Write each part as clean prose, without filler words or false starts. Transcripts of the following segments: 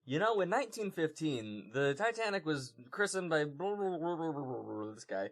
In 1915, the Titanic was christened by this guy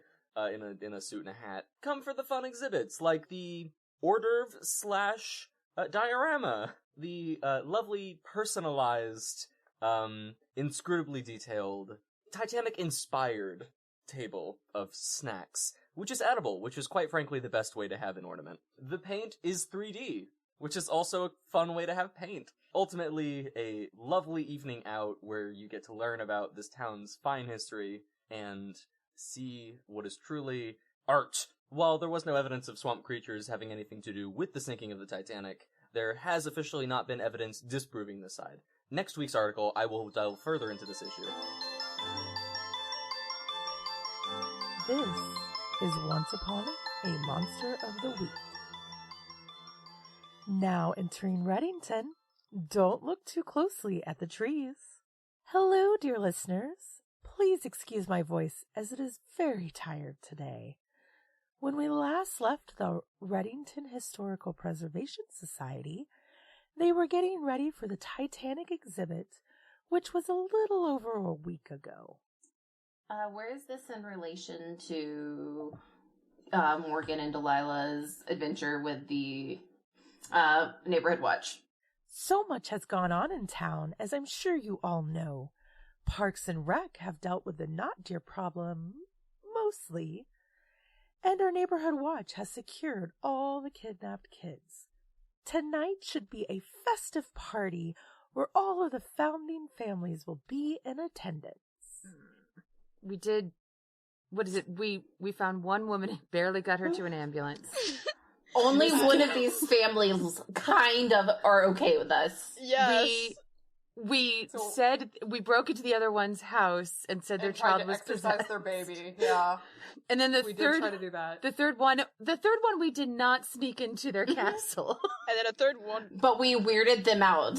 in a suit and a hat. Come for the fun exhibits, like the hors d'oeuvre / diorama, the lovely personalized, inscrutably detailed, Titanic-inspired table of snacks, which is edible, which is quite frankly the best way to have an ornament. The paint is 3D, which is also a fun way to have paint. Ultimately, a lovely evening out where you get to learn about this town's fine history and see what is truly art. While there was no evidence of swamp creatures having anything to do with the sinking of the Titanic, there has officially not been evidence disproving this side. Next week's article, I will delve further into this issue. This is Once Upon a Monster of the Week. Now entering Reddington, don't look too closely at the trees. Hello, dear listeners. Please excuse my voice as it is very tired today. When we last left the Reddington Historical Preservation Society, they were getting ready for the Titanic exhibit, which was a little over a week ago. Where is this in relation to Morgan and Delilah's adventure with the neighborhood watch? So much has gone on in town, as I'm sure you all know. Parks and Rec have dealt with the not dear problem, mostly, and our neighborhood watch has secured all the kidnapped kids. Tonight should be a festive party where all of the founding families will be in attendance. We did, what is it? We found one woman and barely got her to an ambulance. Only one of these families kind of are okay with us. Yes. We said, we broke into the other one's house and said their child was possessed. Their baby, yeah. And then we did try to do that. The third one we did not sneak into their castle. And then a third one. But we weirded them out.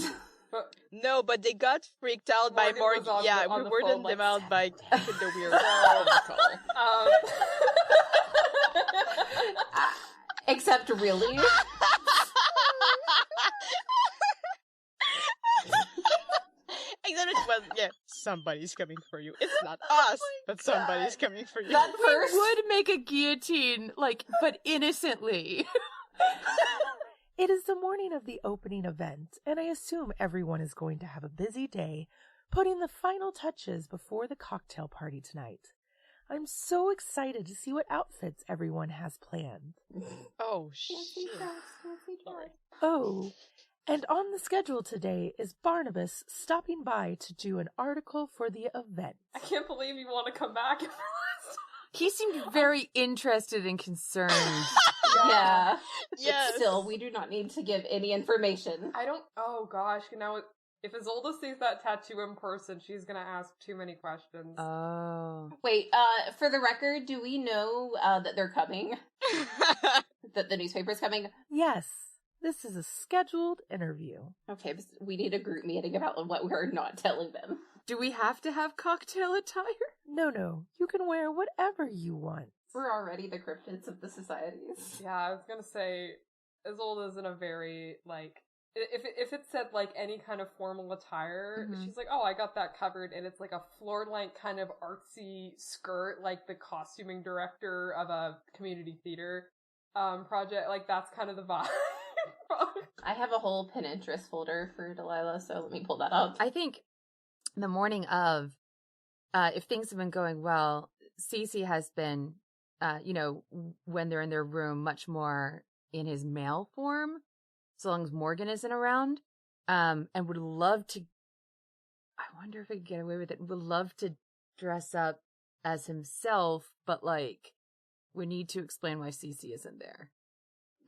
But they got freaked out by Morgan. Yeah, we weirded them out by the weird call. Except really? Except it was, somebody's coming for you. It's not us, but somebody's coming for you. That first would make a guillotine, but innocently. It is the morning of the opening event, and I assume everyone is going to have a busy day putting the final touches before the cocktail party tonight. I'm so excited to see what outfits everyone has planned. Oh, shit. Oh, and on the schedule today is Barnabas stopping by to do an article for the event. I can't believe you want to come back. He seemed very interested and concerned. Yeah. Yes. But still, we do not need to give any information. Oh gosh, now if Isolde sees that tattoo in person, she's gonna ask too many questions. Oh. Wait, for the record, do we know that they're coming? That the newspaper's coming? Yes, this is a scheduled interview. Okay, but we need a group meeting about what we're not telling them. Do we have to have cocktail attire? No, you can wear whatever you want. We're already the cryptids of the societies. Yeah, I was gonna say, Isolde's in a very, if it said, any kind of formal attire, she's like, oh, I got that covered, and it's like a floor-length kind of artsy skirt, like the costuming director of a community theater project. That's kind of the vibe. I have a whole Pinterest folder for Delilah, so let me pull that up. I think the morning of, if things have been going well, Cece has been, when they're in their room, much more in his male form, so long as Morgan isn't around, and would love to, I wonder if we could get away with it, would love to dress up as himself, but, we need to explain why Cece isn't there.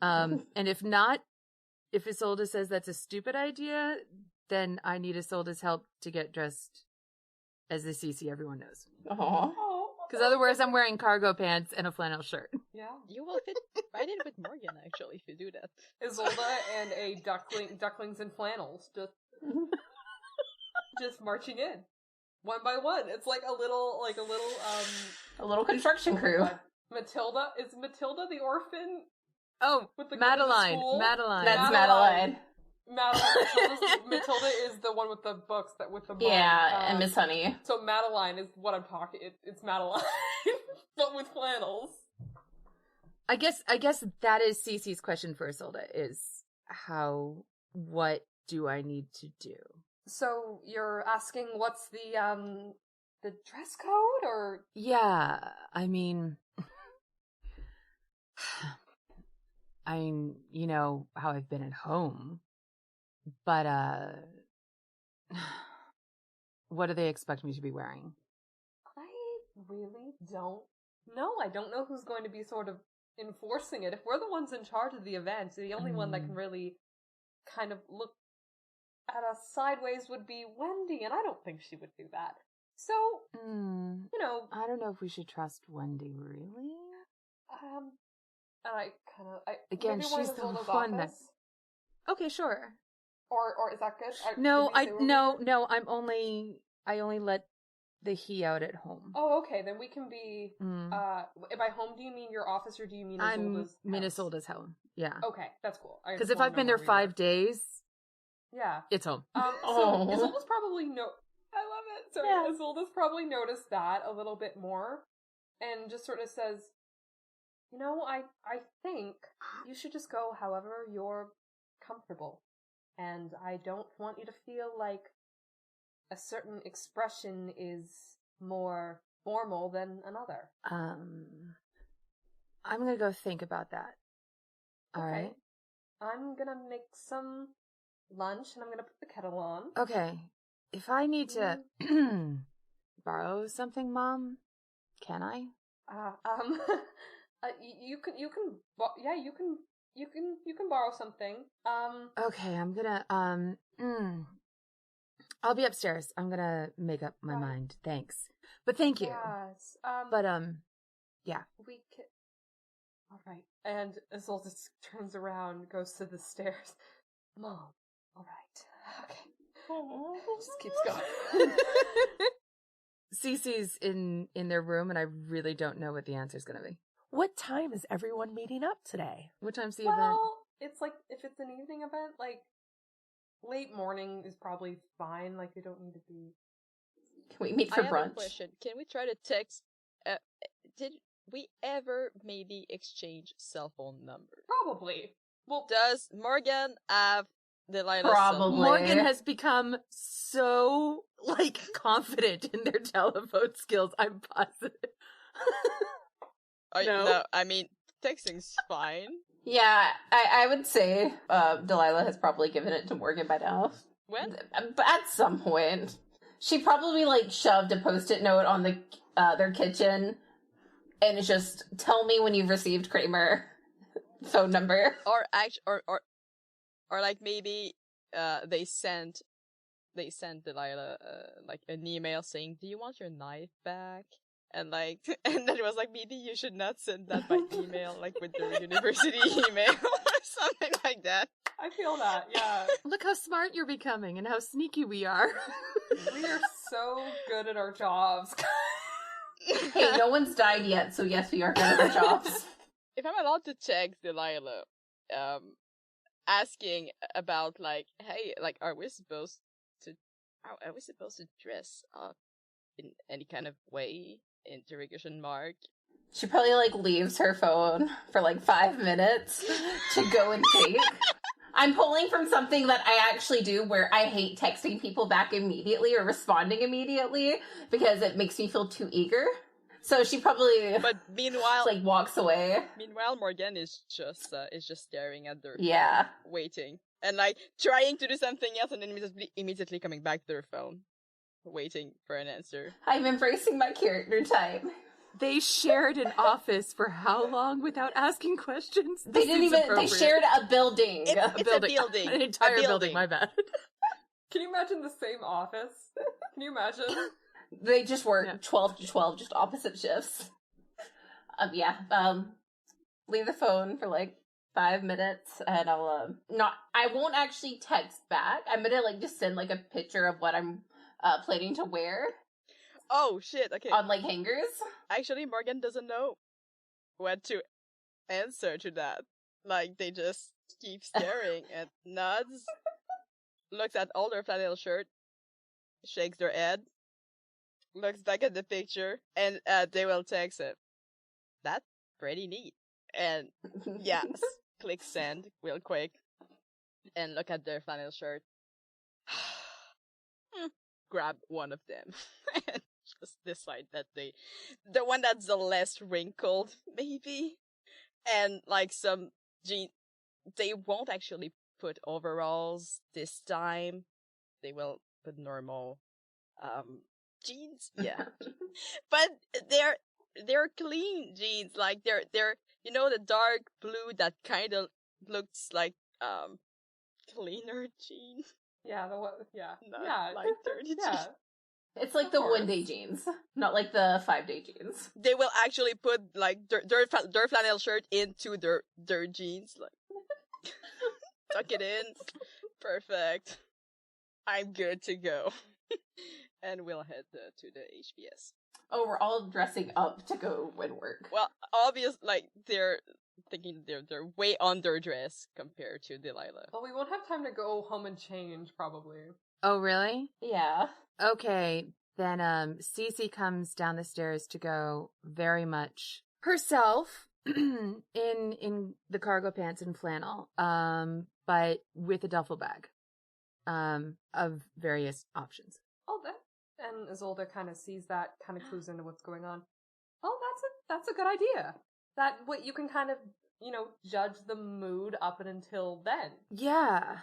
And if not, if Isolde says that's a stupid idea, then I need Isolde's help to get dressed as the Cece everyone knows. Aww. Because otherwise I'm wearing cargo pants and a flannel shirt. Yeah. You will fit right in with Morgan, actually, if you do that. Isolde and a ducklings and flannels, just marching in. One by one. It's like a little construction crew. Matilda, is Matilda the orphan? Oh, with the Madeline. school? Madeline. That's Madeline. Matilda is the one with the books with the mom. Yeah, and Miss Honey. So Madeline is what I'm talking. It's Madeline, but with flannels. I guess that is Cece's question for Isolde is what do I need to do? So you're asking what's the dress code or? Yeah, I mean, you know how I've been at home, but what do they expect me to be wearing? I really don't know. I don't know who's going to be sort of enforcing it. If we're the ones in charge of the event, the only one that can really kind of look at us sideways would be Wendy, and I don't think she would do that. So, you know, I don't know if we should trust Wendy, really. And I kind of, again, maybe she's the one that. Okay, sure. Or is that good? No, I only let the he out at home. Oh, okay. Then we can be. By home, do you mean your office, or do you mean Isolde's house? Isolde's home. Yeah. Okay, that's cool. Because if I've been there 5 days, yeah, it's home. So Isolde's probably I love it. So yeah. Isolde's probably noticed that a little bit more, and just sort of says, you know, I think you should just go however you're comfortable, and I don't want you to feel like a certain expression is more formal than another. I'm gonna go think about that. All right. I'm gonna make some lunch, and I'm gonna put the kettle on. Okay. If I need to borrow something, Mom, can I? You can borrow something. Okay, I'm gonna I'll be upstairs. I'm gonna make up my mind. Thanks. But thank you. Yes. Yeah. We can. All right. And Isolde turns around, goes to the stairs. Mom. All right. Okay. Just keeps going. Cece's in their room, and I really don't know what the answer is going to be. What time is everyone meeting up today? What time's the event? Well, it's like, if it's an evening event, like, late morning is probably fine. Like, you don't need to be... Can we meet for brunch? I have a question. Can we try to text... did we ever maybe exchange cell phone numbers? Probably. Well, does Morgan have Delilah's Probably. Morgan has become so, confident in their telephone skills. I'm positive. No, I mean, texting's fine. Yeah, I would say Delilah has probably given it to Morgan by now. When? But at some point. She probably, shoved a Post-it note on their kitchen, and it's just, tell me when you've received Kramer phone number. Or maybe they sent Delilah an email saying, "Do you want your knife back?" And and then it was maybe you should not send that by email, with their university email or something like that. I feel that, yeah. Look how smart you're becoming and how sneaky we are. We are so good at our jobs. Hey, no one's died yet, so yes, we are good at our jobs. If I'm allowed to text Delilah, asking about hey, are we supposed to dress up in any kind of way? Interrogation mark. She probably leaves her phone for 5 minutes to go and think. I'm pulling from something that I actually do where I hate texting people back immediately or responding immediately because it makes me feel too eager. So she probably But meanwhile walks away. Meanwhile Morgan is just staring at their phone, waiting. And trying to do something else and then immediately coming back to their phone. Waiting for an answer. I'm embracing my character type. They shared an office for how long without asking questions? They didn't even. They shared a building. It's a building. An entire building. My bad. Can you imagine the same office? Can you imagine? They just work 12 to 12, just opposite shifts. Leave the phone for 5 minutes, and I'll I won't actually text back. I'm gonna just send a picture of what I'm planning to wear. Oh shit! Okay. On hangers. Actually, Morgan doesn't know what to answer to that. They just keep staring and nods looks at all their flannel shirt, shakes their head, looks back at the picture, and they will text it. That's pretty neat. And yes, click send real quick, and look at their flannel shirt. Grab one of them and just decide that the one that's the less wrinkled, maybe, and like some jeans. They won't actually put overalls this time. They will put normal jeans. Yeah. But they're clean jeans. Like they're the dark blue that kind of looks like cleaner jeans. Yeah, Not like dirty jeans. It's like the 1 day jeans, not like the 5 day jeans. They will actually put like their flannel shirt into their jeans, like tuck it in. Perfect. I'm good to go. And we'll head to the HBS. Oh, we're all dressing up to go and work. Well, obvious, like they're thinking they're way underdressed compared to Delilah. Well, we won't have time to go home and change, probably. Oh, really? Yeah. Okay, then Cece comes down the stairs to go very much herself in the cargo pants and flannel, but with a duffel bag of various options. Oh, and Isolde kind of sees that, kind of clues into what's going on. Oh, that's a good idea. That what you can kind of, judge the mood up and until then. Yeah.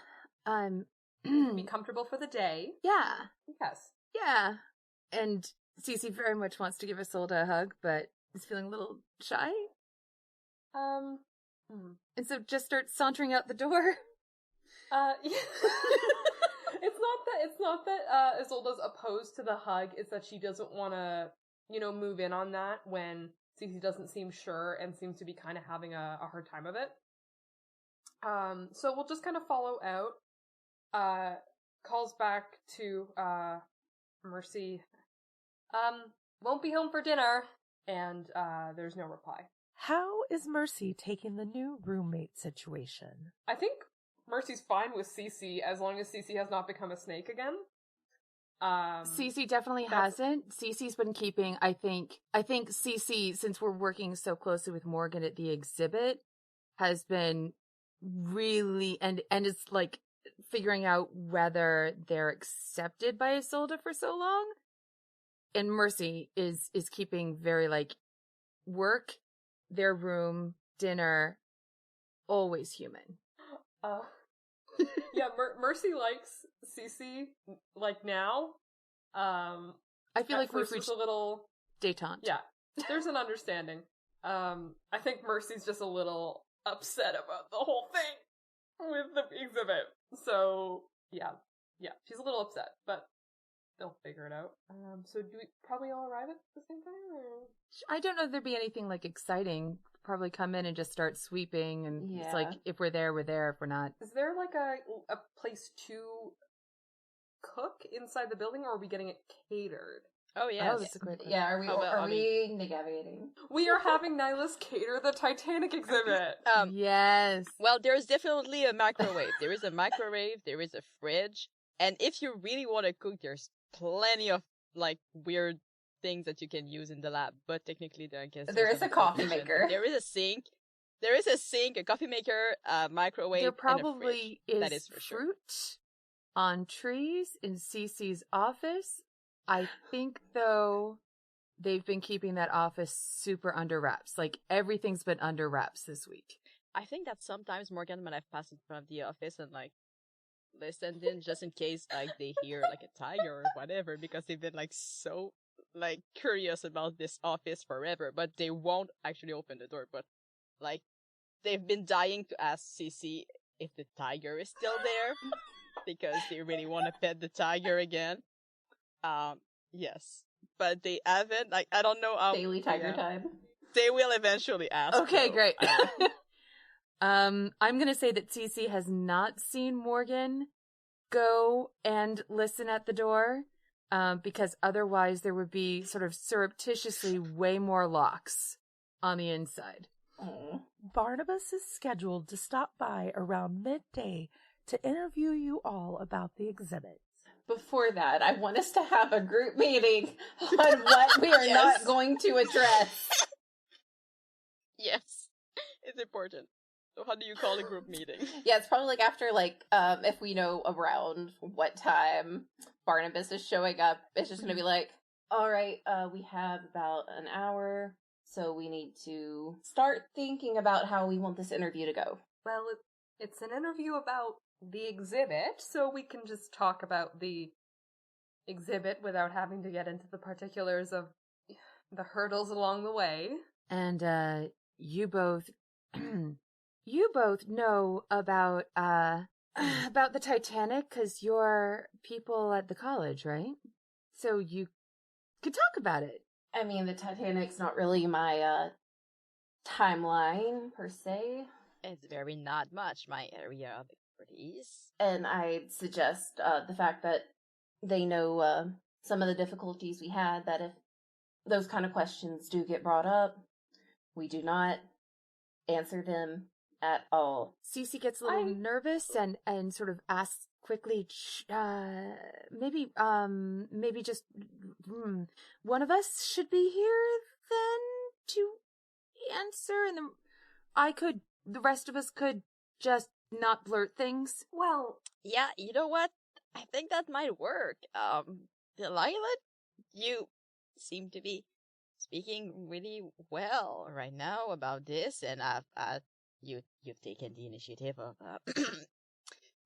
Be comfortable for the day. Yeah. Yes. Yeah. And Cece very much wants to give Isolde a hug, but is feeling a little shy. And so just starts sauntering out the door. Yeah. It's not that Isolde's opposed to the hug. It's that she doesn't want to, move in on that when Cece doesn't seem sure and seems to be kind of having a hard time of it. So we'll just kind of follow out. Calls back to Mercy. Won't be home for dinner. And there's no reply. How is Mercy taking the new roommate situation? I think Mercy's fine with Cece as long as Cece has not become a snake again. Cece definitely hasn't. Cece's been keeping, I think Cece, since we're working so closely with Morgan at the exhibit, has been really, and it's like figuring out whether they're accepted by Isolde for so long. And Mercy is keeping very like work, their room, dinner, always human. Yeah, Mercy likes Cece, like now. I feel like we've reached a little détente. Yeah, there's an understanding. I think Mercy's just a little upset about the whole thing with the exhibit. So, yeah, she's a little upset, but they'll figure it out. So do we probably all arrive at the same time, or? I don't know if there'd be anything like exciting. Probably come in and just start sweeping, and it's like if we're there, we're there. If we're not, is there like a place to cook inside the building, or are we getting it catered? Oh yeah, that's a great question. Yeah, are we navigating? We are having Nihilus cater the Titanic exhibit. Yes. Well, there's definitely a microwave. There is a microwave. There is a fridge, and if you really want to cook, there's plenty of like weird things that you can use in the lab. But technically, there is a coffee maker. There is a sink. There is a sink, a coffee maker, a microwave. There probably and a fridge. is That is for fruit sure. on trees in Cece's office. I think, though, they've been keeping that office super under wraps. Like, everything's been under wraps this week. I think that sometimes, Morgan, when I've passed in front of the office and, like, listened in just in case, like, they hear, like, a tiger or whatever, because they've been, like, so, like, curious about this office forever, but they won't actually open the door. But, like, they've been dying to ask Cece if the tiger is still there, because they really want to pet the tiger again. Yes, but they haven't, like, I don't know. Daily tiger time. They will eventually ask. Okay, though. great. I'm gonna say that Cece has not seen Morgan go and listen at the door, because otherwise there would be sort of surreptitiously way more locks on the inside. Barnabas is scheduled to stop by around midday to interview you all about the exhibit. Before that, I want us to have a group meeting on what we are not going to address. Yes, it's important. So how do you call a group meeting? Yeah, it's probably like after if we know around what time Barnabas is showing up, it's just gonna be like, all right, we have about an hour, so we need to start thinking about how we want this interview to go. Well, it's an interview about the exhibit, so we can just talk about the exhibit without having to get into the particulars of the hurdles along the way. And you both know about the Titanic because you're people at the college, right? So you could talk about it. I mean, the Titanic's not really my timeline per se. It's very not much my area of expertise. And I'd suggest the fact that they know some of the difficulties we had, that if those kind of questions do get brought up, we do not answer them at all. Cece gets a little nervous and sort of asks quickly, maybe just one of us should be here then to answer, and then the rest of us could just not blurt things. Well, yeah, you know what? I think that might work. Delilah, you seem to be speaking really well right now about this, and you've taken the initiative of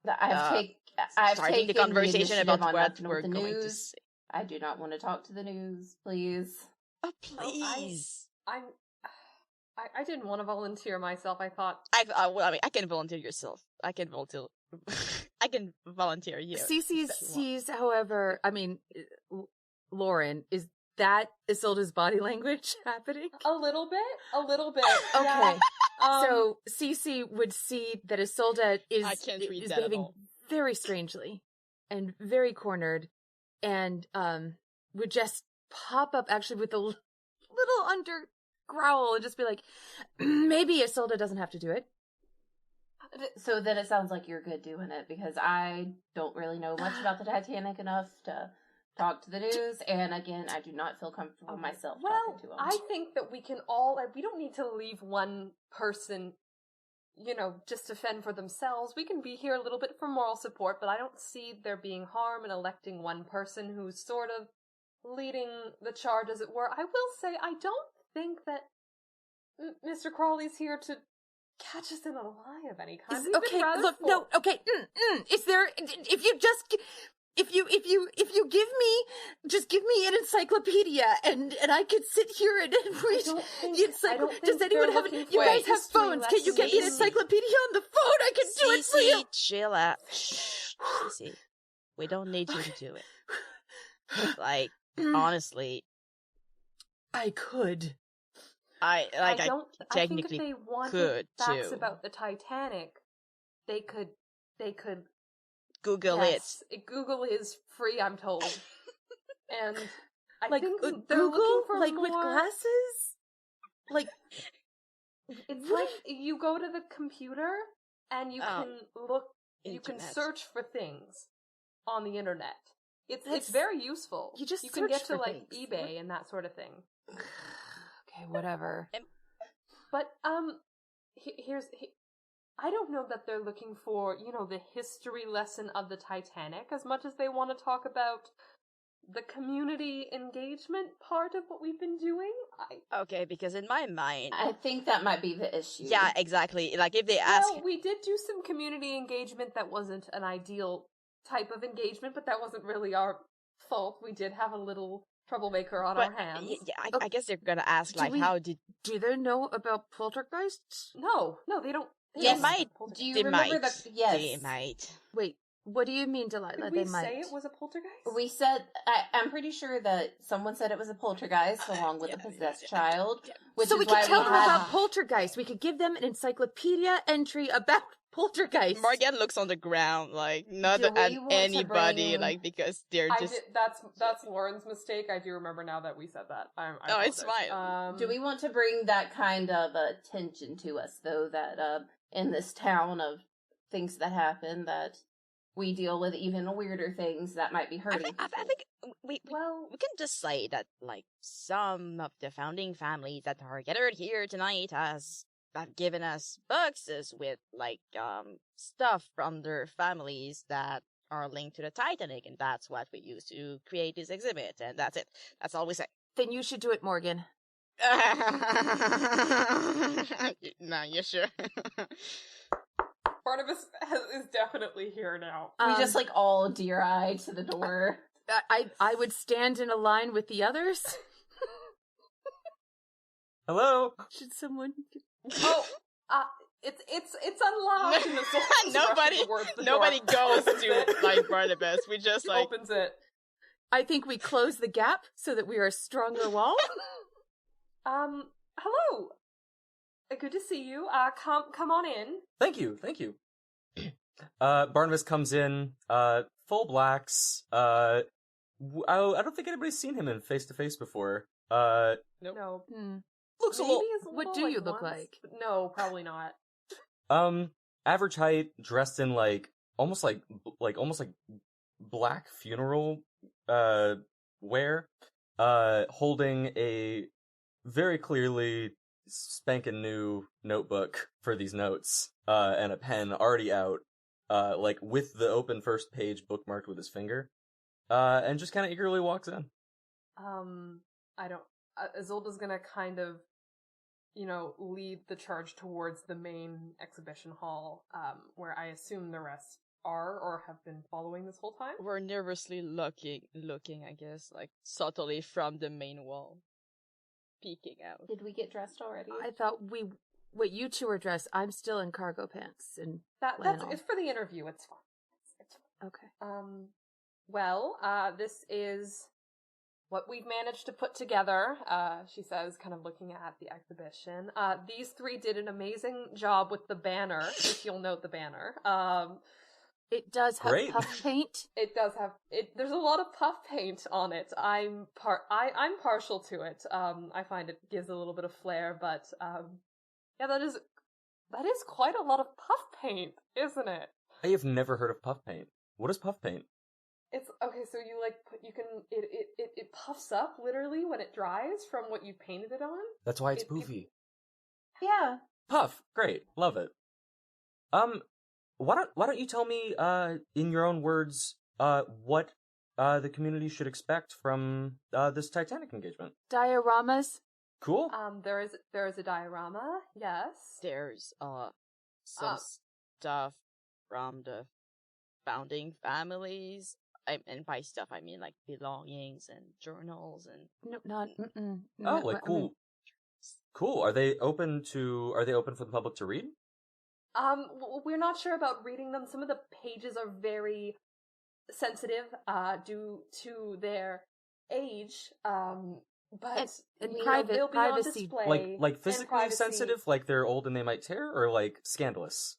I've starting taken the conversation about on what nothing we're with the going to news. say. I do not want to talk to the news, please. Oh, please. I didn't want to volunteer myself. I thought I can volunteer yourself. I can volunteer. I can volunteer you. Cece sees, however, Lauren, is that Isilda's body language happening? a little bit. Okay. Yeah. So Cece would see that Isilda is behaving very strangely and very cornered, and would just pop up actually with a little under growl and just be like, maybe Isilda doesn't have to do it. So then it sounds like you're good doing it, because I don't really know much about the Titanic enough to talk to the news, and again, I do not feel comfortable myself talking to them. I think that we can we don't need to leave one person, just to fend for themselves. We can be here a little bit for moral support, but I don't see there being harm in electing one person who's sort of leading the charge, as it were. I will say, I don't think that Mr. Crawley's here to catch us in a lie of any kind. Okay, look, no, okay, is there, if you give me an encyclopedia and I could sit here and read the encyclopedia. Does anyone have it? You guys have phones. Can you get me an encyclopedia on the phone? I can do it for you. Chill out. Cece, we don't need you to do it. Honestly, I could. I technically think if they wanted could facts too. about the Titanic, they could Google it. Google is free, I'm told. And I think they're Google, looking for like more... with glasses? Like, it's like you go to the computer and you can look, you can search for things on the internet. It's very useful. You can get to things. eBay and that sort of thing. Okay, whatever. But I don't know that they're looking for, the history lesson of the Titanic as much as they want to talk about the community engagement part of what we've been doing. Okay, because in my mind, I think that might be the issue. Yeah, exactly. Like if they ask, well, we did do some community engagement that wasn't an ideal type of engagement, but that wasn't really our fault. We did have a little troublemaker on our hands. Yeah, I guess they're gonna ask do they know about poltergeists? No, they don't. They might. Do you They remember might. Yes. They might. Wait, what do you mean, Delilah? Did They we might say it was a poltergeist? We said, I'm pretty sure that someone said it was a poltergeist along with a possessed child. Which so is we why could tell them had... about poltergeist. We could give them an encyclopedia entry about poltergeist. Morgan looks on the ground, not at anybody, because they're just. That's Lauren's mistake. I do remember now that we said that. I it's fine. Do we want to bring that kind of attention to us, though, that in this town of things that happen that we deal with even weirder things that might be I hurting think, I people. think we Well, we can just say that like some of the founding families that are gathered here tonight have given us boxes with like stuff from their families that are linked to the Titanic, and that's what we use to create this exhibit, and that's it. That's all we say. Then you should do it, Morgan. No, you sure? Barnabas is definitely here now. we just like all deer-eyed to the door. I would stand in a line with the others. Hello? Should someone? Oh, it's unlocked. And Nobody goes to like Barnabas. We just like opens it. I think we close the gap so that we are a stronger wall. Hello. Good to see you. Come on in. Thank you. Barnabas comes in, full blacks. I don't think anybody's seen him in face-to-face before. No. Looks a Maybe little... as What little, do you like, look once, like? but no, probably not. Average height, dressed in almost like black funeral wear, holding a very clearly spanking new notebook for these notes, and a pen already out, like with the open first page bookmarked with his finger, and just kind of eagerly walks in. I don't. Isolda's gonna kind of, lead the charge towards the main exhibition hall, where I assume the rest are or have been following this whole time. we're nervously looking, I guess, like subtly from the main wall, peeking out. Did we get dressed already? I thought you two were dressed. I'm still in cargo pants and That's flannel. it's for the interview. It's fine. It's fine. Okay. Well, this is what we've managed to put together, she says, kind of looking at the exhibition. These three did an amazing job with the banner, if you'll note the banner. It does have Great. puff paint. It does have there's a lot of puff paint on it. I'm partial to it. I find it gives a little bit of flair, but yeah, that is quite a lot of puff paint, isn't it? I have never heard of puff paint. What is puff paint? It's okay, so it puffs up literally when it dries from what you painted it on. That's why it's It- poofy. Yeah. Puff, great, love it. Why don't you tell me, in your own words, what the community should expect from this Titanic engagement? Dioramas. Cool. There is a diorama, yes. There's some stuff from the founding families. And by stuff I mean like belongings and journals and No, not. Mm-mm. Oh, like cool. Cool. Are they open for the public to read? We're not sure about reading them. Some of the pages are very sensitive, due to their age. But and they'll be on privacy. display. Like and physically privacy. sensitive, like they're old and they might tear, or like scandalous?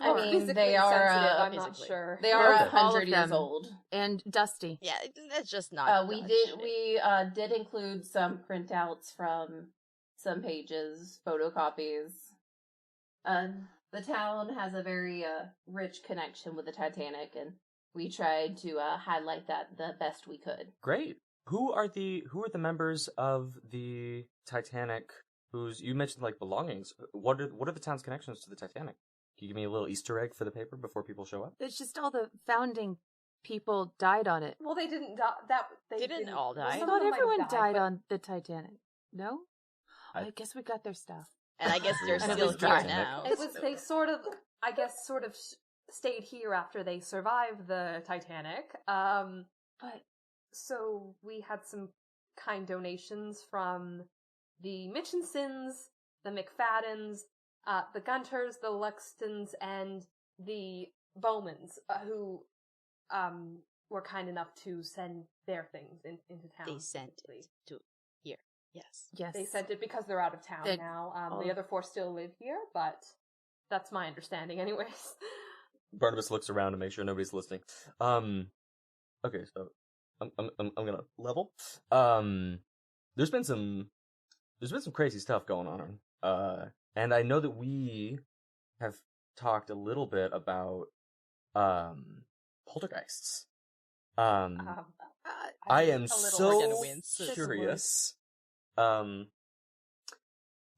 I mean, Physically they are. sensitive, I'm not physically. sure. They are Okay. 100 years them. old. And dusty. yeah, that's just not. We Dutch. did include some printouts from some pages, photocopies. The town has a very rich connection with the Titanic, and we tried to highlight that the best we could. Great. Who are the members of the Titanic? You mentioned like belongings. What are the town's connections to the Titanic? Can you give me a little Easter egg for the paper before people show up? It's just all the founding people died on it. Well, they didn't die. They Didn't all die? I Some of thought them might have everyone died but- on the Titanic. No? I- I guess we got their stuff. And I guess they're And it still was here Titanic. now. It was they sort of stayed here after they survived the Titanic. But so we had some kind donations from the Mitchinsons, the McFaddens, the Gunters, the Luxtons, and the Bowmans, who were kind enough to send their things into town. They sent it to here. Yes. Yes. They sent it because they're out of town They- now. oh. The other four still live here, but that's my understanding, anyways. Barnabas looks around to make sure nobody's listening. Okay, so I'm gonna level. There's been some crazy stuff going on. And I know that we have talked a little bit about poltergeists. I am a little so We're gonna win. curious.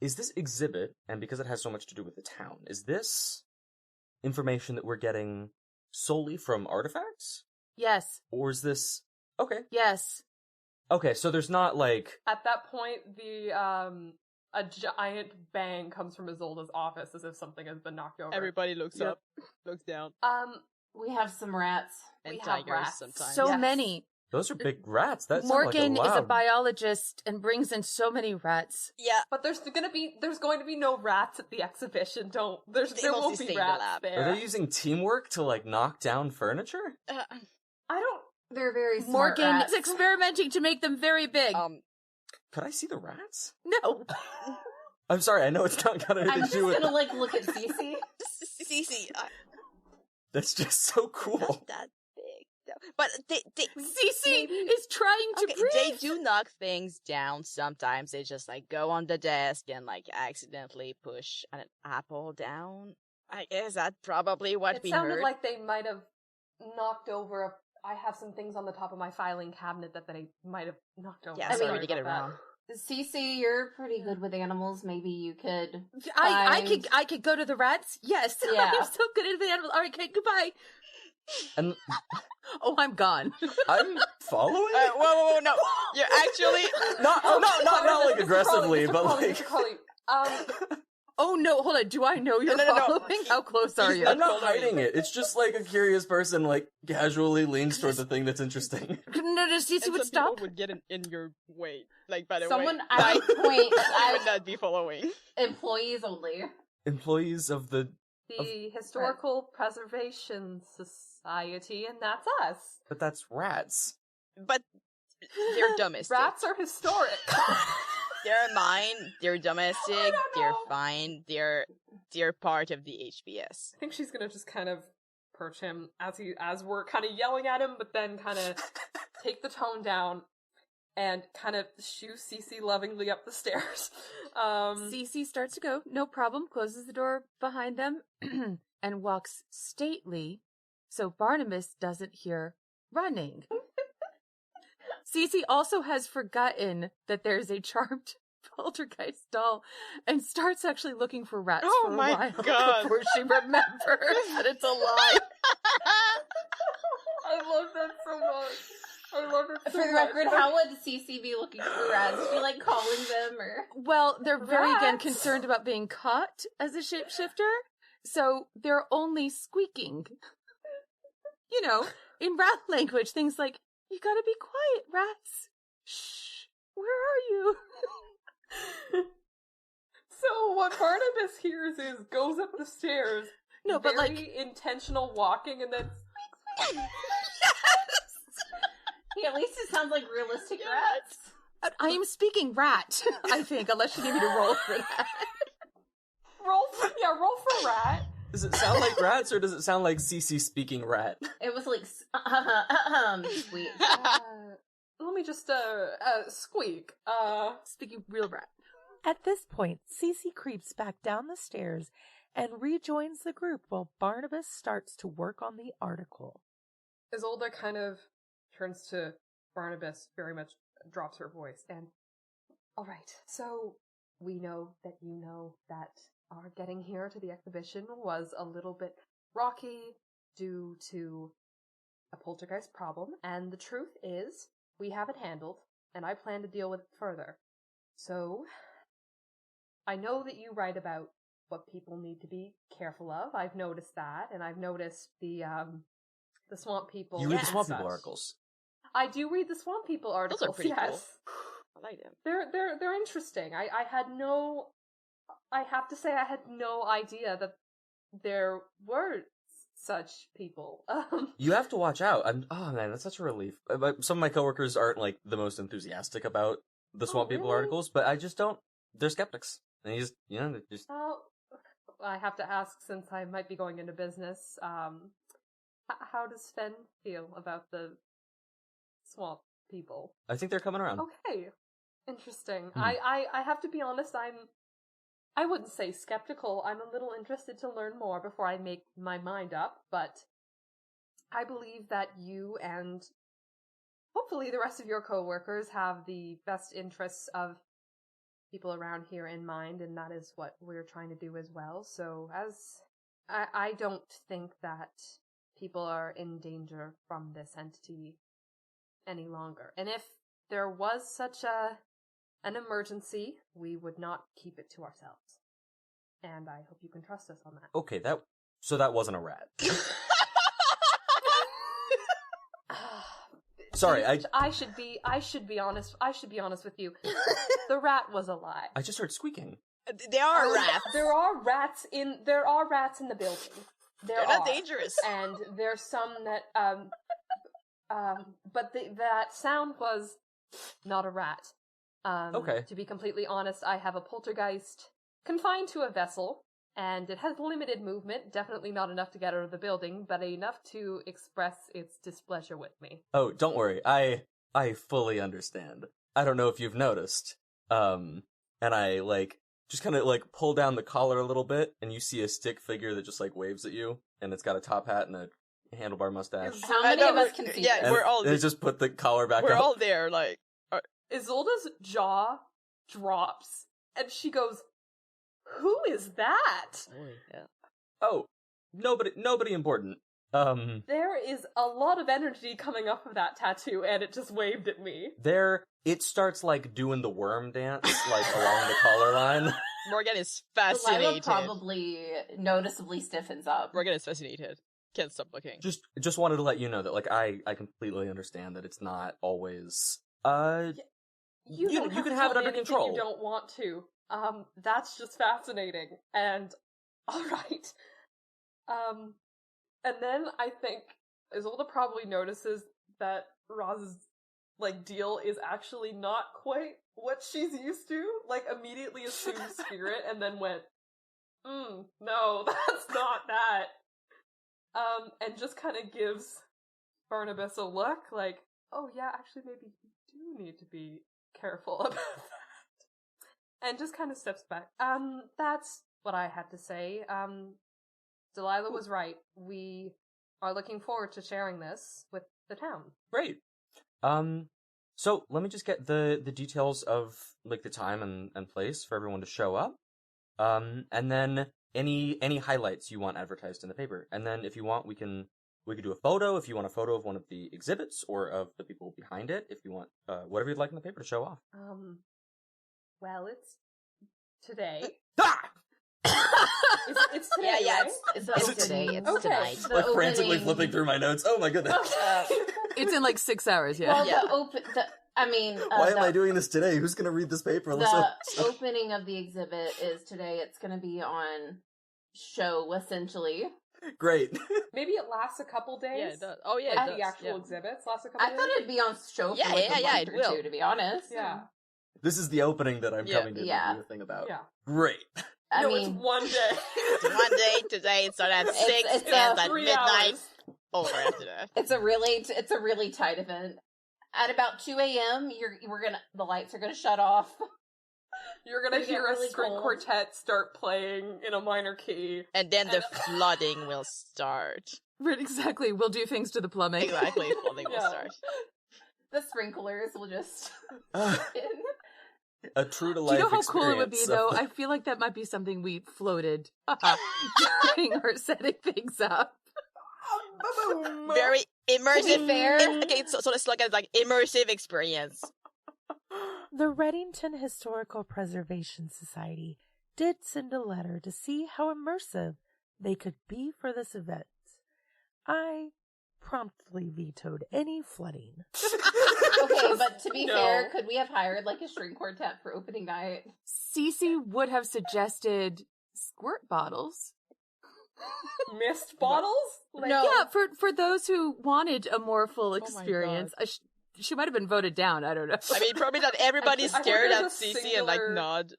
Is this exhibit, and because it has so much to do with the town, is this information that we're getting solely from artifacts? Yes. Or is this... Okay. Yes. Okay, so there's not, like... At that point, a giant bang comes from Isolde's office as if something has been knocked over. Everybody looks Yep. up, looks down, We have some rats. and We have tigers rats. sometimes. So Yes. many. Those are big rats. That Morgan like is a biologist and brings in so many rats. Yeah, But there's going to be no rats at the exhibition. There They won't mostly be stay in the rats lab. there. Are they using teamwork to, like, knock down furniture? I don't. They're very smart Morgan rats. is experimenting to make them very big. Could I see the rats? No. I'm sorry, I know it's not got anything I'm to just do with... gonna look at Cece. Cece, That's just so cool. not that big, though. But they Cece is trying to okay, breathe. they do knock things down sometimes. They just like go on the desk and like accidentally push an apple down. I guess that's probably what It we sounded heard. like they might have knocked over. I have some things on the top of my filing cabinet that they might have knocked over. Yeah, I sorry mean, to get it about wrong. Cece, you're pretty good with animals. Maybe you could. I could go to the rats. Yes. Yeah. I'm so good at the animals. All right, okay, goodbye. And Oh, I'm gone. I'm following? Whoa, no! You're actually not like aggressively, Mr. but Crowley, like... Mr. Crowley, Oh no, hold on. Do I know you're No. following? How close are you? I'm not hiding it. It's just like a curious person, like, casually leans toward the thing that's interesting. No, Cece and would some stop. people would get in your way. Like, by the Someone way, at one point, I would not be following. employees only. Employees of the... the Historical Preservation Society, and that's us. But that's rats. But they're domestic. Rats are historic. They're mine. They're domestic. don't They're know. fine. They're part of the HBS. I think she's gonna just kind of perch him as we're kind of yelling at him, but then kind of take the tone down and kind of shoo Cece lovingly up the stairs. Cece starts to go, no problem, closes the door behind them, and walks stately so Barnabas doesn't hear running. Cece also has forgotten that there's a charmed poltergeist doll and starts actually looking for rats Oh for a my while God. before she remembers that it's a lie. I love that so much. I love it so For the much. record, how would Cece be looking for rats? Is she like calling them or? Well, they're very again Rats. concerned about being caught as a shapeshifter, so they're only squeaking. You know, in rat language, things like, you gotta be quiet, rats. Shh, where are you? So what Barnabas hears is goes up the stairs. No, but very like, intentional walking, and then Yeah, at least it sounds like realistic rats. I am speaking rat, I think, unless you need me to roll for that. roll for rat. Does it sound like rats, or does it sound like Cece speaking rat? It was like sweet. Let me just squeak. Speaking real rat. At this point, Cece creeps back down the stairs and rejoins the group while Barnabas starts to work on the article. Isolde kind of turns to Barnabas, very much drops her voice, and all right, so we know that you know that our getting here to the exhibition was a little bit rocky due to a poltergeist problem, and the truth is, we have it handled, and I plan to deal with it further. So, I know that you write about what people need to be careful of. I've noticed that, and I've noticed the Swamp People. You read the and Swamp People such. articles. I do read the Swamp People articles. Those are pretty yes. cool. I like them. They're interesting. I have to say I had no idea that there were such people. You have to watch out. Oh man, that's such a relief. Some of my coworkers aren't like the most enthusiastic about the Swamp People really? articles, but I just don't. They're skeptics, and they just. Well, I have to ask, since I might be going into business, how does Sven feel about the Swamp People? I think they're coming around. Okay, interesting. I have to be honest. I wouldn't say skeptical. I'm a little interested to learn more before I make my mind up, but I believe that you and hopefully the rest of your coworkers have the best interests of people around here in mind, and that is what we're trying to do as well. So I don't think that people are in danger from this entity any longer. And if there was such an emergency, we would not keep it to ourselves. And I hope you can trust us on that. Okay, so that wasn't a rat. Sorry, I should be honest. I should be honest with you. The rat was a lie. I just heard squeaking. There are rats. There are rats in the building. They're not dangerous. And there's some that but that sound was not a rat. Okay. To be completely honest, I have a poltergeist confined to a vessel, and it has limited movement, definitely not enough to get out of the building, but enough to express its displeasure with me. Oh, don't worry. I fully understand. I don't know if you've noticed. And I, just kind of, pull down the collar a little bit, and you see a stick figure that just, waves at you, and it's got a top hat and a handlebar mustache. How many of us can see yeah, this? we're all They just put the collar back we're up. all there, Isolda's jaw drops, and she goes, "Who is that?" Oh, nobody important. There is a lot of energy coming off of that tattoo, and it just waved at me. It starts, doing the worm dance, along the collar line. Morgan is Delilah fascinated. probably noticeably stiffens up. Morgan is fascinated. Can't stop looking. Just wanted to let you know that, I completely understand that it's not always, You You don't can to have it tell me under anything control. You don't want to. That's just fascinating. And all right. And then I think Isolda probably notices that Roz's deal is actually not quite what she's used to. Immediately assumed spirit and then went, no, that's not that. And just kind of gives Barnabas a look oh yeah, actually maybe you do need to be careful about that. And just kind of steps back. That's what I had to say. Delilah was right. We are looking forward to sharing this with the town. Great. So let me just get the details of the time and place for everyone to show up. And then any highlights you want advertised in the paper. And then if you want, we could do a photo if you want a photo of one of the exhibits or of the people behind it, if you want whatever you'd like in the paper to show off. Well, it's today. Ah! It's today, Yeah, right? it's today. It's Okay. tonight. Frantically opening- flipping through my notes. Oh my goodness. It's in 6 hours, yeah. Well, Why am I doing this today? Who's going to read this paper? The opening of the exhibit is today. It's going to be on show, essentially. Great. Maybe it lasts a couple days. Yeah, it does. Oh, yeah, it At does. the actual Yeah. exhibits lasts a couple I days. thought it'd be on show for Yeah, a month it or will. two, to be honest. Yeah. This is the opening that I'm Yeah. coming to Yeah. do a thing about. Yeah. Great. I No, mean, it's one day. It's one day today. It started at It's- 6 it's and at 3 midnight. hours. Over after that. it's a really tight event. At about 2 a.m., the lights are gonna shut off. You're gonna It'll get hear a really string cold. quartet start playing in a minor key. And then the flooding will start. Right, exactly. We'll do things to the plumbing. Exactly, flooding will Yeah. start. The sprinklers will just A true to Do life you know how cool it would be, experience though? of- I feel like that might be something we floated during our setting things up. Very immersive. To be fair- Okay, so let's look at immersive experience. The Reddington Historical Preservation Society did send a letter to see how immersive they could be for this event. I promptly vetoed any flooding. okay. But to be No. fair, could we have hired a string quartet for opening night? Cece would have suggested squirt bottles. Mist bottles? No. Yeah, for those who wanted a more full my experience. She might have been voted down. I don't know. I mean, probably not everybody's I think scared at there's a Cece and singular- nod.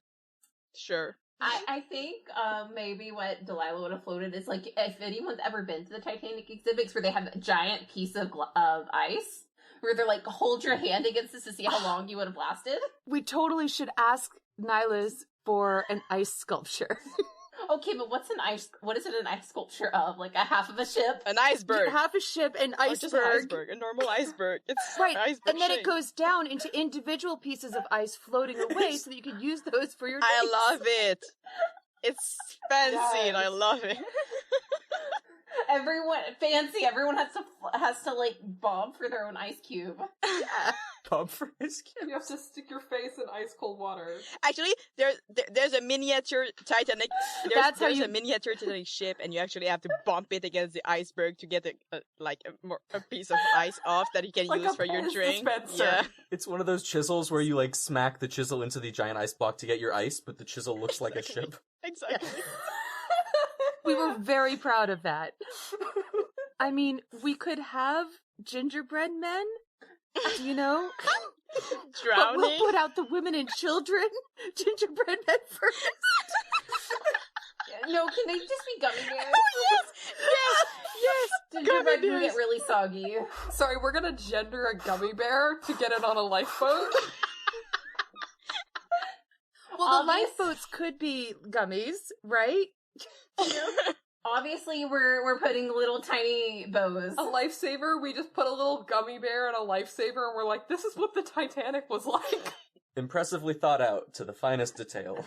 Sure. I think maybe what Delilah would have floated is if anyone's ever been to the Titanic exhibits where they have a giant piece of ice where they're hold your hand against this to see how long you would have lasted. We totally should ask Nyla's for an ice sculpture. Okay, but what is it an ice sculpture of? Like a half of a ship? An iceberg. Half a ship, an Or just an iceberg. iceberg. A normal iceberg. It's Right, an iceberg and then shape. it goes down into individual pieces of ice floating away so that you can use those for your drinks. I love it. It's fancy and I love it. Everyone has to like bob for their own ice cube. Yeah. Pub for ice cube. You have to stick your face in ice cold water. Actually, there's a miniature Titanic. There's a miniature Titanic ship, and you actually have to bump it against the iceberg to get a piece of ice off that you can Like use a for your Piss drink. dispenser. Yeah, It's one of those chisels where you like smack the chisel into the giant ice block to get your ice, but the chisel looks like a ship. exactly. We were very proud of that. I mean, we could have gingerbread men, you know? But Drowning. we'll put out the women and children gingerbread men first. No, can they just be gummy bears? Yes. Gingerbread Gummy can bears. get really soggy. Sorry, we're gonna gender a gummy bear to get it on a lifeboat. Well, the Obvious- lifeboats could be gummies, right? Obviously, we're putting little tiny bows. A lifesaver, we just put a little gummy bear in a lifesaver and we're like, this is what the Titanic was like. Impressively thought out to the finest detail.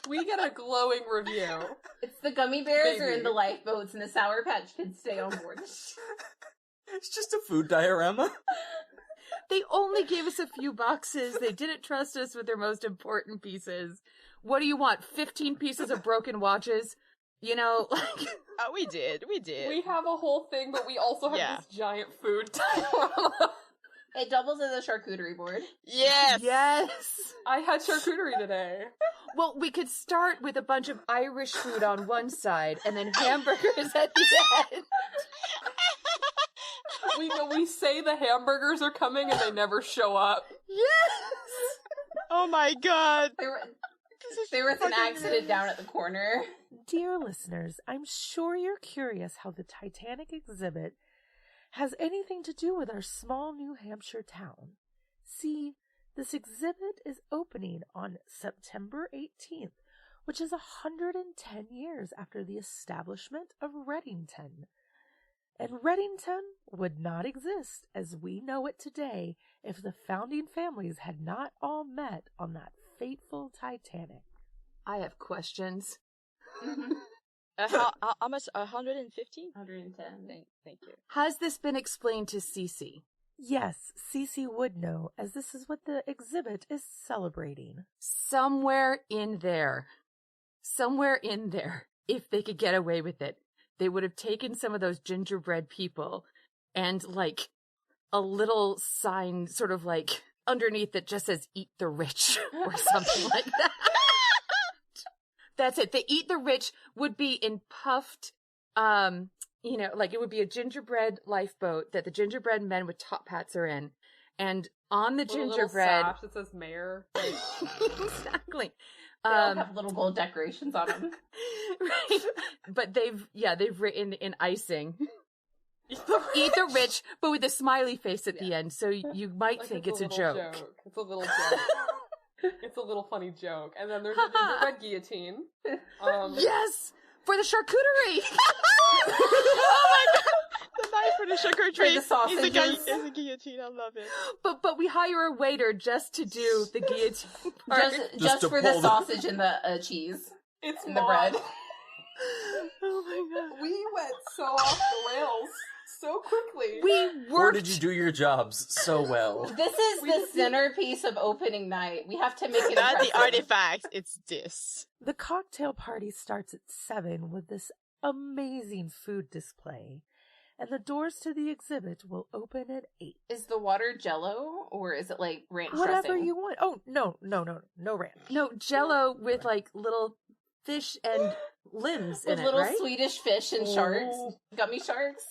We get a glowing review. It's the gummy bears are Baby. in the lifeboats, and the Sour Patch Kids stay on board. It's just a food diorama. They only gave us a few boxes. They didn't trust us with their most important pieces. What do you want? 15 pieces of broken watches? You know, like... Oh, we did. We have a whole thing, but we also have Yeah. this giant food diorama. It doubles as a charcuterie board. Yes. Yes! I had charcuterie today. Well, we could start with a bunch of Irish food on one side and then hamburgers at the end. We say the hamburgers are coming and they never show up. Yes! Oh my god. There was an accident down at the corner. Dear listeners, I'm sure you're curious how the Titanic exhibit has anything to do with our small New Hampshire town. See, this exhibit is opening on September 18th, which is 110 years after the establishment of Reddington. And Reddington would not exist as we know it today if the founding families had not all met on that fateful Titanic. I have questions. How much? 115? 110. Thank you. Has this been explained to Cece? Yes, Cece would know, as this is what the exhibit is celebrating. Somewhere in there, if they could get away with it, they would have taken some of those gingerbread people and, like, a little sign sort of like underneath that just says "Eat the Rich" or something like that. That's it. The "Eat the Rich" would be in puffed, like it would be a gingerbread lifeboat that the gingerbread men with top hats are in. And on the With a gingerbread... little sash that says mayor. Exactly. They all have little gold decorations on them. Right. But they've written in icing, "Eat the Rich," but with a smiley face at the end, so you might Like think it's a little joke. It's a little joke. It's a little funny joke. And then there's a gingerbread guillotine. Yes! For the charcuterie! Oh my god! The knife for the charcuterie For the sausages. is a guillotine. I love it. But we hire a waiter just to do the guillotine part. Just to for the pull the- sausage and the cheese It's and the bread. Oh my god. We went so off the rails so quickly. We Or worked... did you do your jobs so well? This is the centerpiece of opening night. We have to make it Not the impressive. artifact, it's this. The cocktail party starts at 7 with this amazing food display, and the doors to the exhibit will open at 8. Is the water Jello or is it like ranch Whatever dressing? you want. Oh, no ranch. No, Jello with like little fish and limbs With in little it, right? Swedish fish and sharks, Oh. gummy sharks.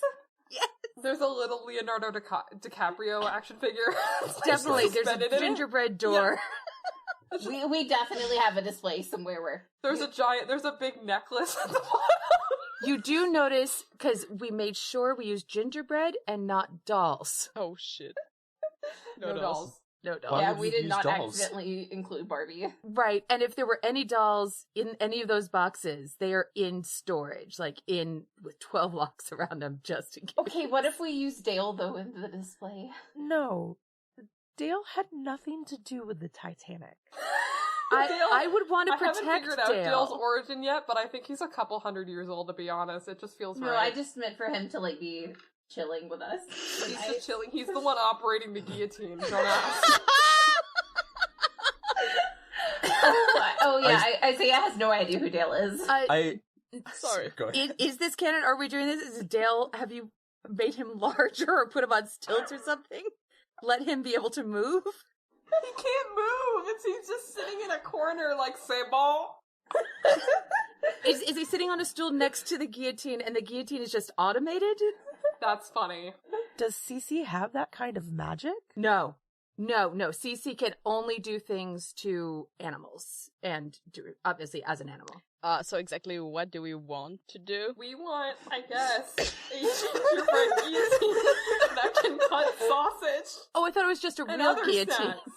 There's a little Leonardo DiCaprio action figure. Definitely, there's suspended a in it. gingerbread door. We definitely have a display somewhere where There's a big necklace at the bottom. You do notice, because we made sure we used gingerbread and not dolls. Oh shit. No dolls. No dolls. Why Yeah, would we you did use not dolls? accidentally include Barbie. Right. And if there were any dolls in any of those boxes, they are in storage, like with 12 locks around them just in case. Okay, what if we use Dale, though, in the display? No, Dale had nothing to do with the Titanic. I would want to I haven't protect figured out Dale's Dale. origin yet, but I think he's a couple hundred years old, to be honest. It just feels No, right. I just meant for him to, like, be chilling with us. He's just chilling. He's the one operating the guillotine. Don't ask. Oh, yeah, Isaiah has no idea who Dale is. Sorry. Go ahead. Is this canon? Are we doing this? Is Dale, have you made him larger or put him on stilts or something? Let him be able to move? He can't move. He's just sitting in a corner like, c'est bon. Is he sitting on a stool next to the guillotine and the guillotine is just automated? That's funny. Does Cece have that kind of magic? No. Cece can only do things to animals and obviously as an animal. So exactly what do we want to do? We want, I guess, a gingerbread guillotine that can cut sausage. Oh, I thought it was just a And real other guillotine snacks.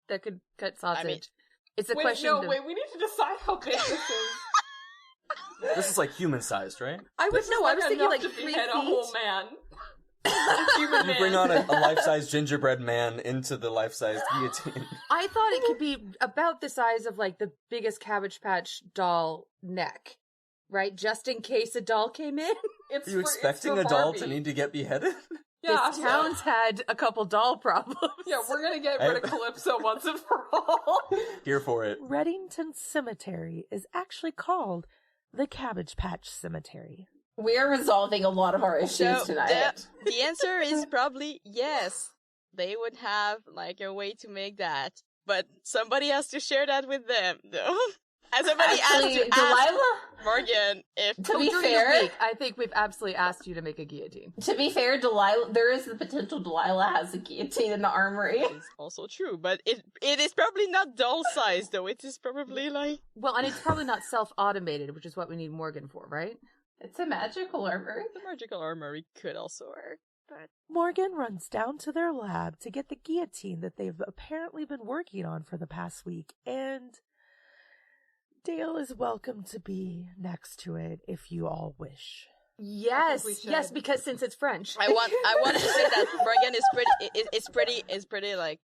that could cut sausage. I mean- it's a Wait, question no, of... wait, we need to decide how big this is. This is like human-sized, right? I was This is I was thinking enough like to 3 behead a whole feet. man. A human You man. bring on a life-size gingerbread man into the life-size guillotine. I thought it could be about the size of like the biggest Cabbage Patch doll neck, right? Just in case a doll came in. It's Are you for- it's expecting for a doll to Barbie. need to get beheaded? Yeah, This town's had a couple doll problems. yeah, we're gonna get rid of Calypso once and for all. Here for it. Reddington Cemetery is actually called the Cabbage Patch Cemetery. We are resolving a lot of our issues So tonight. the answer is probably yes. They would have like a way to make that, but somebody has to share that with them, though. And somebody Actually, has to Delilah, ask Morgan if to be During the fair, week, I think we've absolutely asked you to make a guillotine. Delilah, there is the potential Delilah has a guillotine in the armory. it's also true, but it is probably not doll size though. It is probably like Well, and it's probably not self-automated, which is what we need Morgan for, right? It's a magical armory. the magical armory could also work. But Morgan runs down to their lab to get the guillotine that they've apparently been working on for the past week, and Dale is welcome to be next to it if you all wish. Yes, we should. yes, because since it's French. I want to say that Morgan is pretty like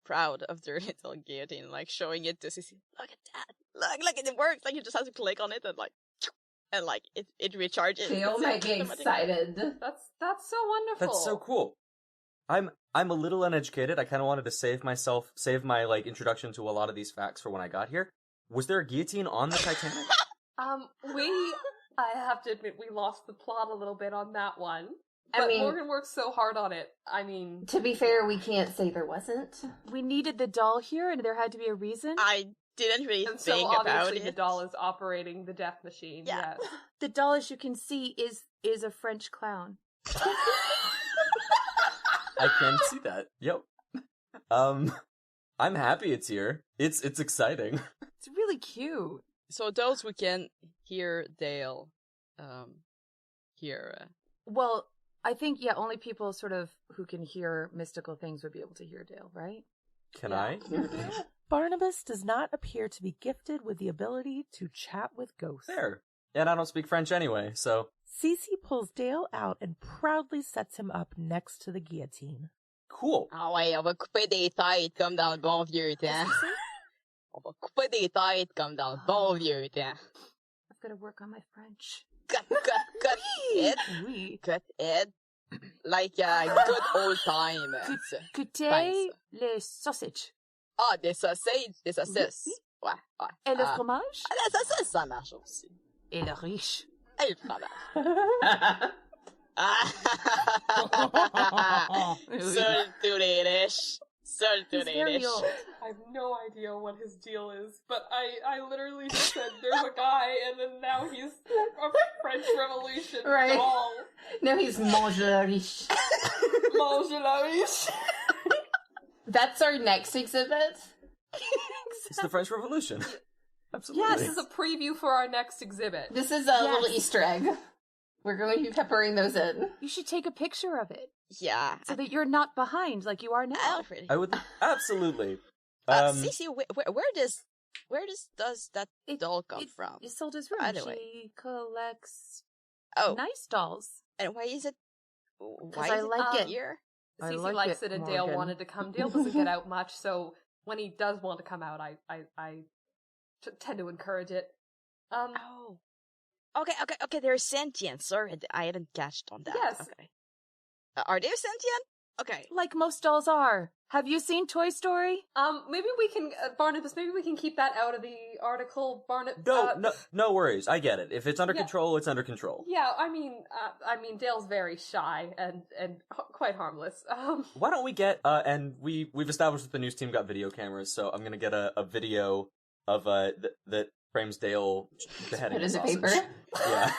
proud of their little guillotine, like showing it to Sissy. Look at that! Look, it works. Like you just have to click on it and like it recharges. Dale might be excited. That's so wonderful. That's so cool. I'm a little uneducated. I kind of wanted to save my like introduction to a lot of these facts for when I got here. Was there a guillotine on the Titanic? I have to admit, we lost the plot a little bit on that one. I But mean- Morgan worked so hard on it. I mean, To be fair, we can't say there wasn't. We needed the doll here, and there had to be a reason. I didn't really and so think about obviously it. the doll is operating the death machine. Yeah. Yes. The doll, as you can see, is a French clown. I can see that. Yep. I'm happy it's here. It's exciting. It's really cute. So those who can hear Dale, hear. Well, I think, yeah, only people sort of who can hear mystical things would be able to hear Dale, right? Can I hear Dale? Barnabas does not appear to be gifted with the ability to chat with ghosts. There. And I don't speak French anyway, so Cece pulls Dale out and proudly sets him up next to the guillotine. cool. Ah ouais, on va couper des têtes comme dans le bon vieux temps. On va couper des têtes comme dans le bon vieux temps. I've got to work on my French. Cut it, Oui. cut it. Like a good old time. Goûter les sausages. Ah, des saucisses. Ouais, ouais. Et le Ah, fromage. les saucisses, ça marche aussi. Et le riche. Et le fromage. Ah. Seul tous les riches. Seul tous He's les very riches. old. I have no idea what his deal is, but I literally just said there's a guy, and then now he's a French Revolution Right. doll. No, he's Mange la Riche. Mange la riche. That's our next exhibit. It's the French Revolution. Absolutely. This is a preview for our next exhibit. This is a little Easter egg. We're going to be peppering those in. You should take a picture of it Yeah. so that you're not behind like you are now. Alfred. I would absolutely. Cece, where does that doll come from? Isolde's room. By the way. She collects Oh, nice dolls. and why is it? Why I is like it it. here? I Cece like likes it, it, and Dale Morgan. wanted to come. Dale doesn't get out much, so when he does want to come out, I tend to encourage it. Oh. Okay. They're sentient. Sorry, I hadn't catched on that. Yes. Okay. Are they sentient? Okay. Like most dolls are. Have you seen Toy Story? Maybe we can, Barnabas, maybe we can keep that out of the article, Barnabas. No worries. I get it. If it's under Yeah. control, it's under control. Yeah, I mean, Dale's very shy and quite harmless. Why don't we get and we've established that the news team got video cameras, so I'm gonna get a video of that frames Dale beheading Put a in the sausage. paper. Yeah.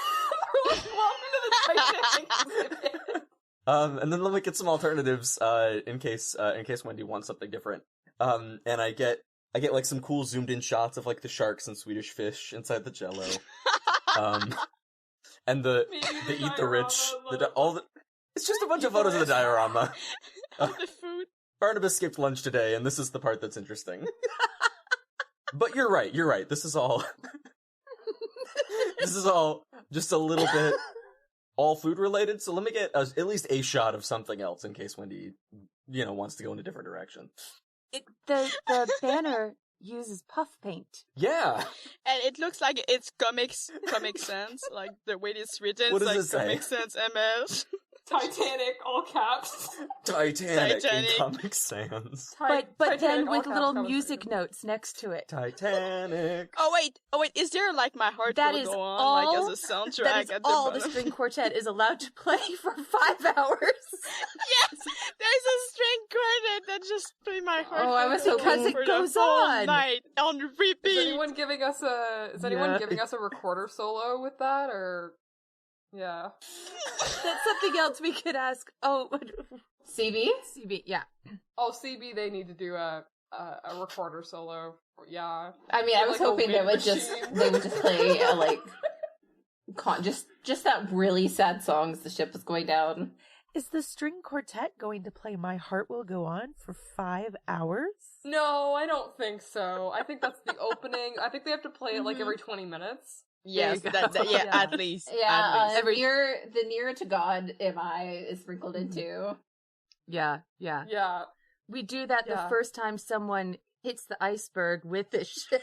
Welcome to the Titanic exhibit. And then let me get some alternatives in case Wendy wants something different. And I get like some cool zoomed in shots of like the sharks and Swedish fish inside the Jello. And the eat the rich, it's just a bunch of photos of the diorama. Of the food. Barnabas skipped lunch today, and this is the part that's interesting. But you're right. This is all just a little bit all food related. So let me get at least a shot of something else in case Wendy, wants to go in a different direction. The banner uses puff paint. Yeah. And it looks like it's Comic Sans, like the way it's written. What it's does like it say? Comic Sans MS. Titanic, all caps. Titanic in Comic Sans. But Titanic, then all with caps, little Comic music Sans. notes next to it. Titanic. Oh wait, is there like My Heart That Will is Go On, all- like as a soundtrack That is at the all the bottom? string quartet is allowed to play for 5 hours. Yes, there's a string quartet that just play My Heart. Oh, I Will was Go hoping- On Because it for goes the whole on. night on repeat. Is anyone giving us Yeah. a recorder solo with that, or yeah? That's something else we could ask. Oh, CB? CB, yeah. Oh, CB, they need to do a recorder solo. Yeah. I mean, I was Like a hoping wind they would machine. just play just that really sad song as the ship was going down. Is the string quartet going to play My Heart Will Go On for 5 hours? No, I don't think so. I think that's the opening. I think they have to play it like every 20 minutes. Yes, There you go. yeah, Yeah. at least. Yeah, at least. the nearer to God am I is sprinkled into. Yeah. Yeah. We do that Yeah. the first time someone hits the iceberg with the ship.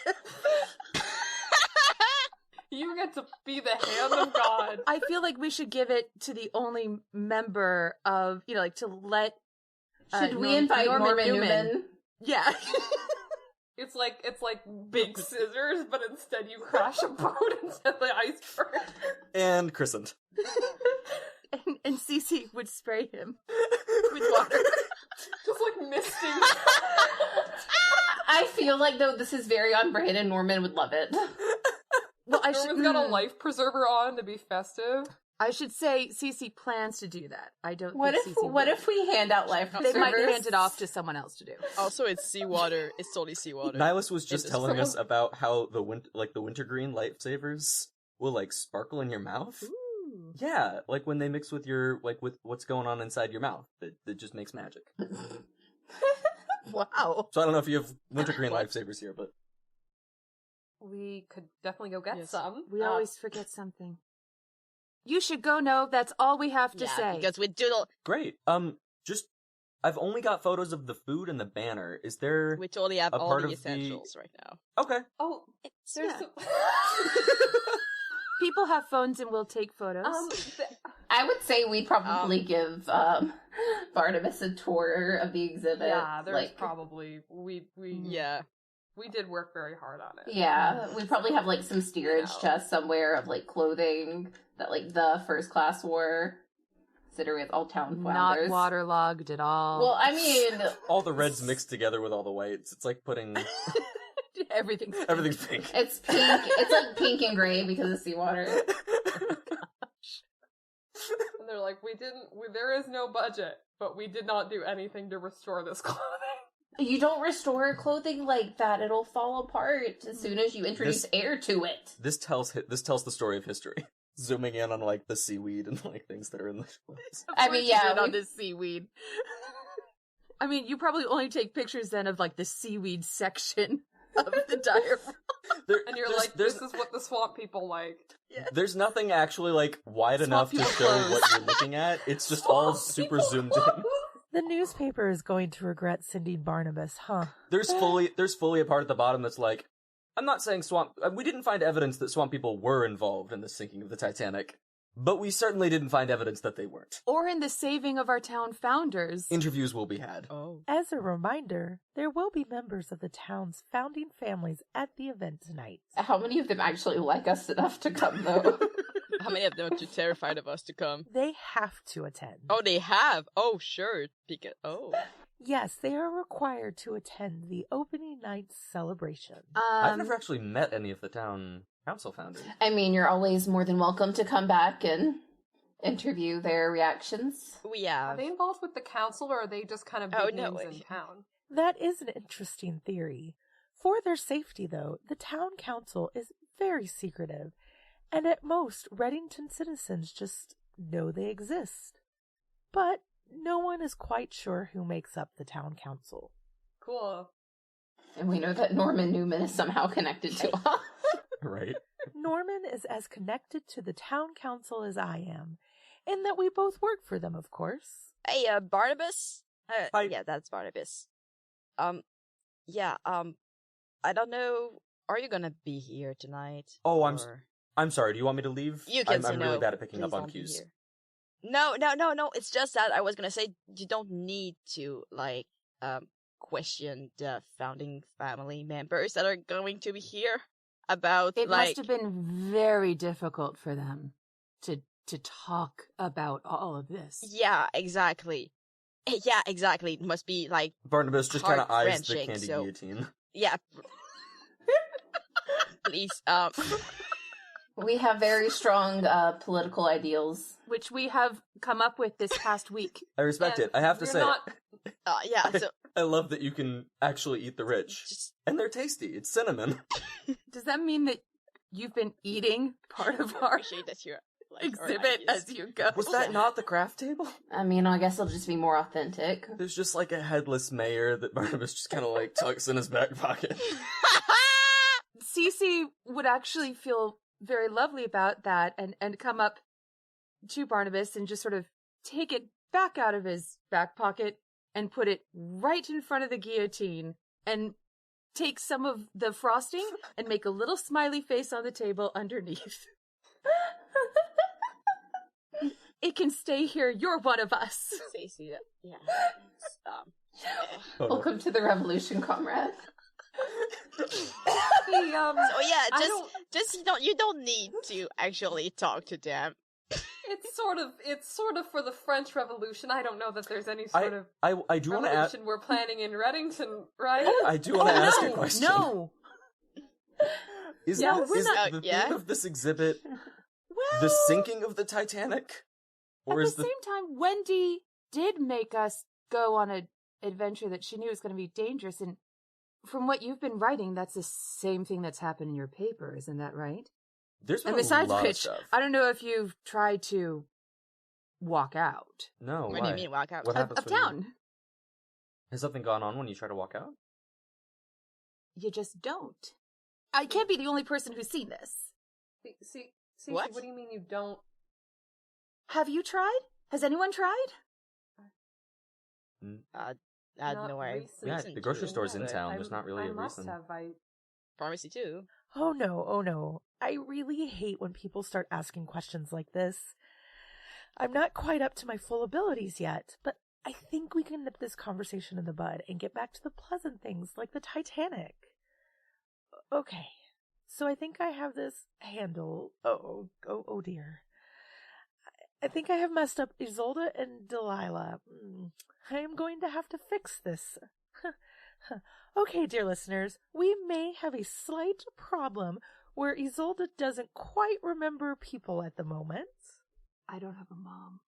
You get to be the hand of God. I feel like we should give it to the only member of, to let... Should we invite Norman Newman? Yeah. It's like big scissors, but instead you crash a boat into the iceberg. And christened. and Cece would spray him with water. Just like misting. I feel like, though, this is very on brand and Norman would love it. Well, Norman's got a life preserver on to be festive. I should say Cece plans to do that. I don't What think if Cece what will. if we hand out life They might preservers? hand it off to someone else to do. Also, it's seawater. It's totally seawater. Nihilus was just It is. telling us about how the wintergreen lifesavers will like sparkle in your mouth. Ooh. Yeah, like when they mix with with what's going on inside your mouth. It just makes magic. Wow. So I don't know if you have wintergreen lifesavers here, but We could definitely go get Yes. some. We always forget something. You should go, No. That's all we have to yeah, say. because we doodle. great. I've only got photos of the food and the banner. Is there We totally have a all part the of the- essentials right now. Okay. Oh, there's Yeah. some... People have phones and will take photos. I would say we'd probably give Barnabas a tour of the exhibit. yeah, there's like, probably we Yeah. we did work very hard on it. Yeah, we probably have like some steerage You know. chests somewhere of like clothing that like the first class wore. Considering it's all town Not flounders. waterlogged at all. Well, I mean, All the reds mixed together with all the whites. It's like putting everything's everything's pink. it's pink. It's like pink and gray because of seawater. And they're like, there is no budget, but we did not do anything to restore this clothing. You don't restore clothing like that; it'll fall apart as soon as you introduce This- air to it. This tells the story of history. zooming in on like the seaweed and like things that are in the shorts. I mean, yeah, on the seaweed. I mean, you probably only take pictures then of like the seaweed section of the diorama. And you're like, this is what the swamp people like. Yeah. There's nothing actually like wide Swamp enough to people show clothes. what you're looking at. It's just all super zoomed in. The newspaper is going to regret sending Barnabas, huh? There's fully a part at the bottom that's like, I'm not saying we didn't find evidence that swamp people were involved in the sinking of the Titanic, but we certainly didn't find evidence that they weren't. Or in the saving of our town founders. Interviews will be had. Oh. As a reminder, there will be members of the town's founding families at the event tonight. How many of them actually like us enough to come, though? How many of them are too terrified of us to come? They have to attend. Oh, they have. Oh, sure. Because Yes, they are required to attend the opening night celebration. I've never actually met any of the town council founders. I mean, you're always more than welcome to come back and interview their reactions. we Are have. they involved with the council, or are they just kind of big Oh, no. names in town? That is an interesting theory. For their safety, though, the town council is very secretive, and at most, Reddington citizens just know they exist. But no one is quite sure who makes up the town council. Cool. And we know that Norman Newman is somehow connected to us. Right? Norman is as connected to the town council as I am, in that we both work for them, of course. Hey, Barnabas? Hi. Yeah, that's Barnabas. Yeah, I don't know. Are you gonna be here tonight? Oh, or- I'm sorry, do you want me to leave? You can say I'm no. really bad at picking up Please on don't be cues. here. No. It's just that I was gonna say you don't need to, like, question the founding family members that are going to be here about, It like... must have been very difficult for them to talk about all of this. Yeah, exactly. Yeah, exactly. It must be, like, Barnabas just kind of eyes the heart-wrenching, candy so- guillotine. yeah. Please, We have very strong political ideals. Which we have come up with this past week. I respect And it. I have to you're say, not- yeah, so... I love that you can actually eat the rich. Just, And they're tasty. It's cinnamon. Does that mean that you've been eating part of our appreciate that you're, like, exhibit our ideas. as you go? Was that not the craft table? I mean, I guess it'll just be more authentic. There's just like a headless mayor that Barnabas just kind of like tucks in his back pocket. Cece would actually feel very lovely about that and come up to Barnabas and just sort of take it back out of his back pocket and put it right in front of the guillotine and take some of the frosting and make a little smiley face on the table underneath. It can stay here. You're one of us. Stacey, yeah. Oh, no. Welcome to the revolution, comrade. The, So yeah, I just you don't need to actually talk to them. it's sort of for the French Revolution. I don't know that there's any sort of I do want to ask. revolution we're planning in Reddington, right? I do want to ask a question. No. Is, No, we're is not- the yeah? theme of this exhibit Well, the sinking of the Titanic, or at is the same time, Wendy did make us go on an adventure that she knew was going to be dangerous, and from what you've been writing, that's the same thing that's happened in your paper, isn't that right? there's been And besides a lot of which, stuff. I don't know if you've tried to walk out No, What why? do you mean walk out? What of happens when town. Has something gone on when you try to walk out? You just don't. I can't be the only person who's seen this. See, What? what do you mean you don't? Have you tried? Has anyone tried? I had Not no idea. recent. Yeah, reason the grocery to, store's in but town. There's not really I a must reason. have. Pharmacy too. Oh no. I really hate when people start asking questions like this. I'm not quite up to my full abilities yet, but I think we can nip this conversation in the bud and get back to the pleasant things like the Titanic. Okay, so I think I have this handle. Oh dear. I think I have messed up Isolde and Delilah. I am going to have to fix this. Okay, dear listeners, we may have a slight problem where Isolde doesn't quite remember people at the moment. I don't have a mom.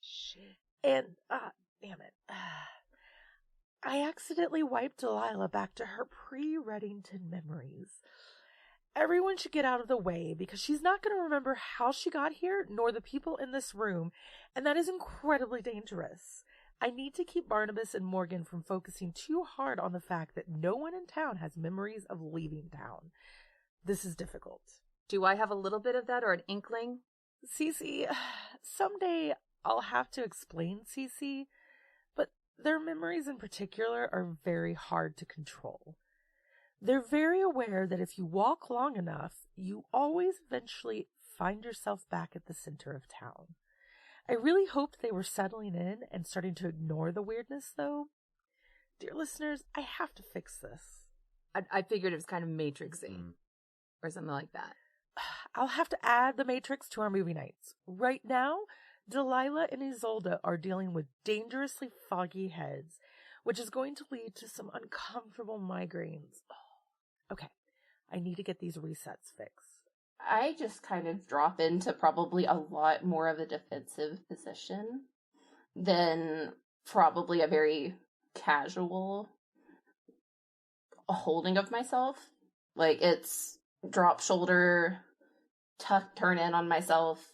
Shit. And, damn it. I accidentally wiped Delilah back to her pre-Reddington memories. Everyone should get out of the way because she's not going to remember how she got here nor the people in this room, and that is incredibly dangerous. I need to keep Barnabas and Morgan from focusing too hard on the fact that no one in town has memories of leaving town. This is difficult. Do I have a little bit of that or an inkling? Cece, someday I'll have to explain Cece, but their memories in particular are very hard to control. They're very aware that if you walk long enough, you always eventually find yourself back at the center of town. I really hoped they were settling in and starting to ignore the weirdness, though. Dear listeners, I have to fix this. I figured it was kind of Matrixy or something like that. I'll have to add the Matrix to our movie nights. Right now, Delilah and Isolde are dealing with dangerously foggy heads, which is going to lead to some uncomfortable migraines. Okay, I need to get these resets fixed. I just kind of drop into probably a lot more of a defensive position than probably a very casual holding of myself. Like, it's drop shoulder, turn in on myself,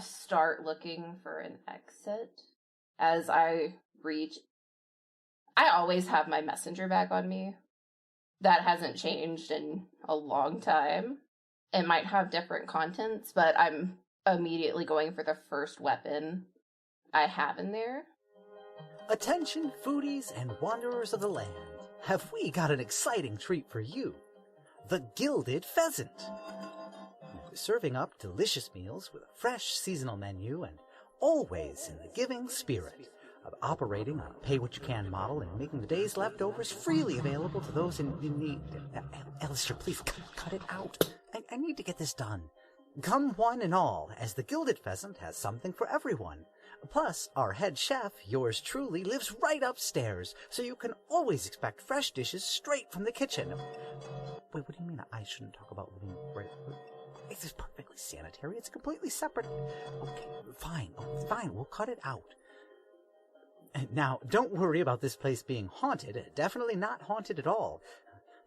start looking for an exit. As I reach, I always have my messenger bag on me. That hasn't changed in a long time. It might have different contents, but I'm immediately going for the first weapon I have in there. Attention, foodies and wanderers of the land. Have we got an exciting treat for you? The Gilded Pheasant. Serving up delicious meals with a fresh seasonal menu and always in the giving spirit of operating on a pay-what-you-can model and making the day's leftovers freely available to those in need. Alistair, please cut it out. I need to get this done. Come one and all, as the Gilded Pheasant has something for everyone. Plus, our head chef, yours truly, lives right upstairs, so you can always expect fresh dishes straight from the kitchen. Wait, what do you mean I shouldn't talk about living right? It's perfectly sanitary. It's completely separate. Okay, fine, we'll cut it out. Now, don't worry about this place being haunted. Definitely not haunted at all.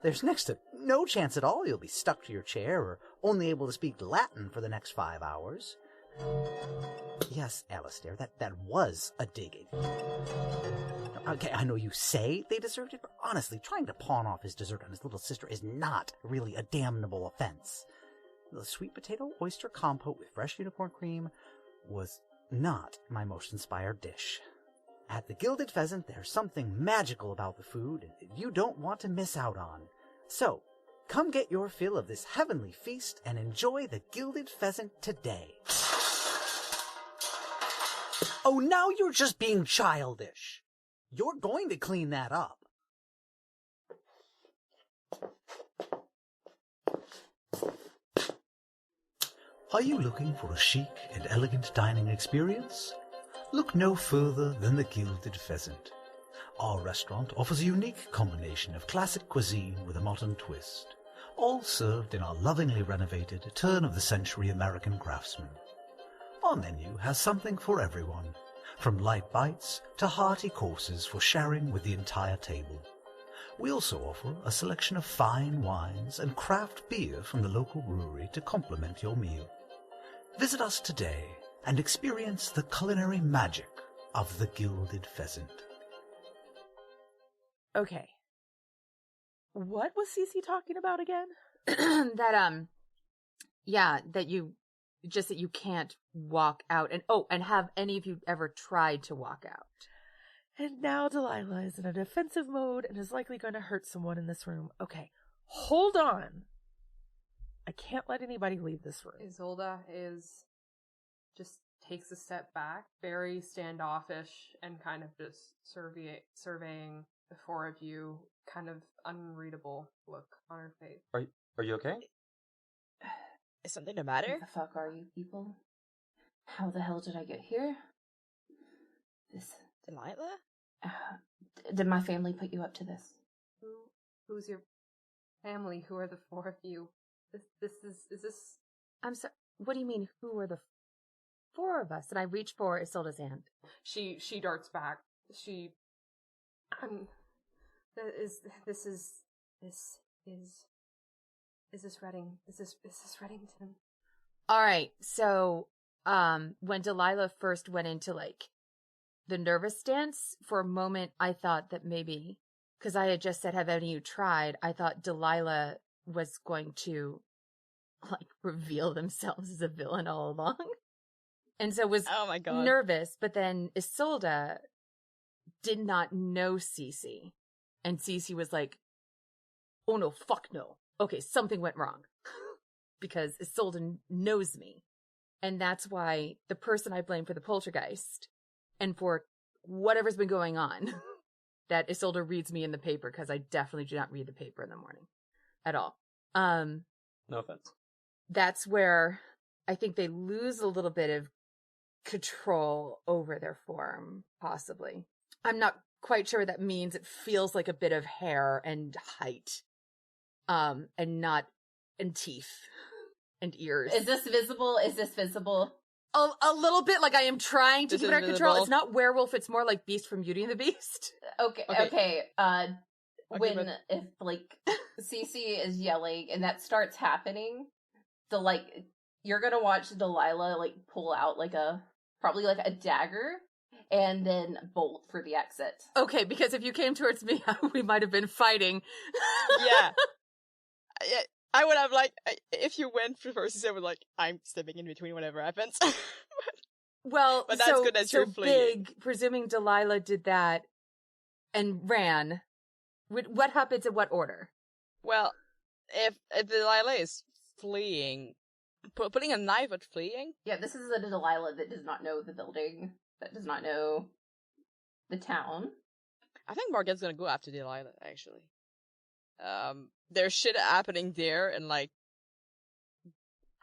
There's next to no chance at all you'll be stuck to your chair or only able to speak Latin for the next 5 hours. Yes, Alistair, that was a dig. Okay, I know you say they deserved it, but honestly, trying to pawn off his dessert on his little sister is not really a damnable offense. The sweet potato oyster compote with fresh unicorn cream was not my most inspired dish. At the Gilded Pheasant, there's something magical about the food you don't want to miss out on. So, come get your fill of this heavenly feast and enjoy the Gilded Pheasant today. Oh, now you're just being childish. You're going to clean that up. Are you looking for a chic and elegant dining experience? Look no further than the Gilded Pheasant. Our restaurant offers a unique combination of classic cuisine with a modern twist, all served in our lovingly renovated turn-of-the-century American craftsman. Our menu has something for everyone, from light bites to hearty courses for sharing with the entire table. We also offer a selection of fine wines and craft beer from the local brewery to complement your meal. Visit us today and experience the culinary magic of the Gilded Pheasant. Okay. What was Cece talking about again? that you can't walk out. And have any of you ever tried to walk out? And now Delilah is in a defensive mode and is likely going to hurt someone in this room. Okay, hold on. I can't let anybody leave this room. Isolde just takes a step back, very standoffish, and kind of just surveying the four of you, kind of unreadable look on her face. Are you okay? Is something the matter? Who the fuck are you people? How the hell did I get here? Delilah? Did my family put you up to this? Who's your family? Who are the four of you? Is this... I'm sorry, what do you mean, who are the four of us? And I reach for Isolde's hand. She darts back. This is Is this Redding? Is this Reddington? All right. So, when Delilah first went into like the nervous stance, for a moment, I thought that maybe, because I had just said, have any of you tried? I thought Delilah was going to like reveal themselves as a villain all along. And so was Oh my god. nervous, but then Isolde did not know Cece. And Cece was like, oh no, fuck no. Okay, something went wrong. Because Isolde knows me. And that's why the person I blame for the poltergeist and for whatever's been going on, that Isolde reads me in the paper, because I definitely do not read the paper in the morning at all. No offense. That's where I think they lose a little bit of control over their form, possibly. I'm not quite sure what that means. It feels like a bit of hair and height, and teeth and ears. Is this visible? A little bit, like I am trying to This keep is it under control. visible. It's not werewolf, it's more like Beast from Beauty and the Beast. Okay. When but- if like Cece is yelling and that starts happening, you're gonna watch Delilah like pull out probably a dagger and then bolt for the exit. Okay, because if you came towards me, we might have been fighting. Yeah. I would have if you went first, I would I'm stepping in between whatever happens. Well, But that's good as you're fleeing. Big, presuming Delilah did that and ran, what happens in what order? Well, if Delilah is fleeing, putting a knife at fleeing? Yeah, this is the Delilah that does not know the building, that does not know the town. I think Morgan's gonna go after Delilah, actually. There's shit happening there, and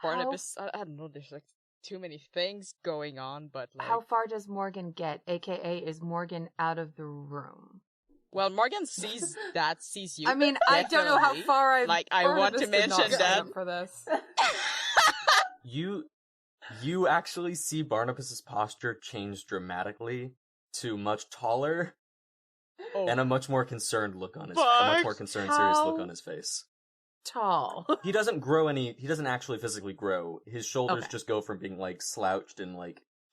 Barnabas, I don't know, there's too many things going on, but How far does Morgan get? AKA, is Morgan out of the room? Well, Morgan sees you. I mean, I don't know how definitely. far I've... I want to Barnabas did not mention sign that. up for this. You actually see Barnabas's posture change dramatically to much taller Oh, and a much more concerned look on his a Fuck. much more concerned, serious look How- on his face. Tall. He doesn't grow he doesn't actually physically grow. His shoulders Okay. just go from being slouched and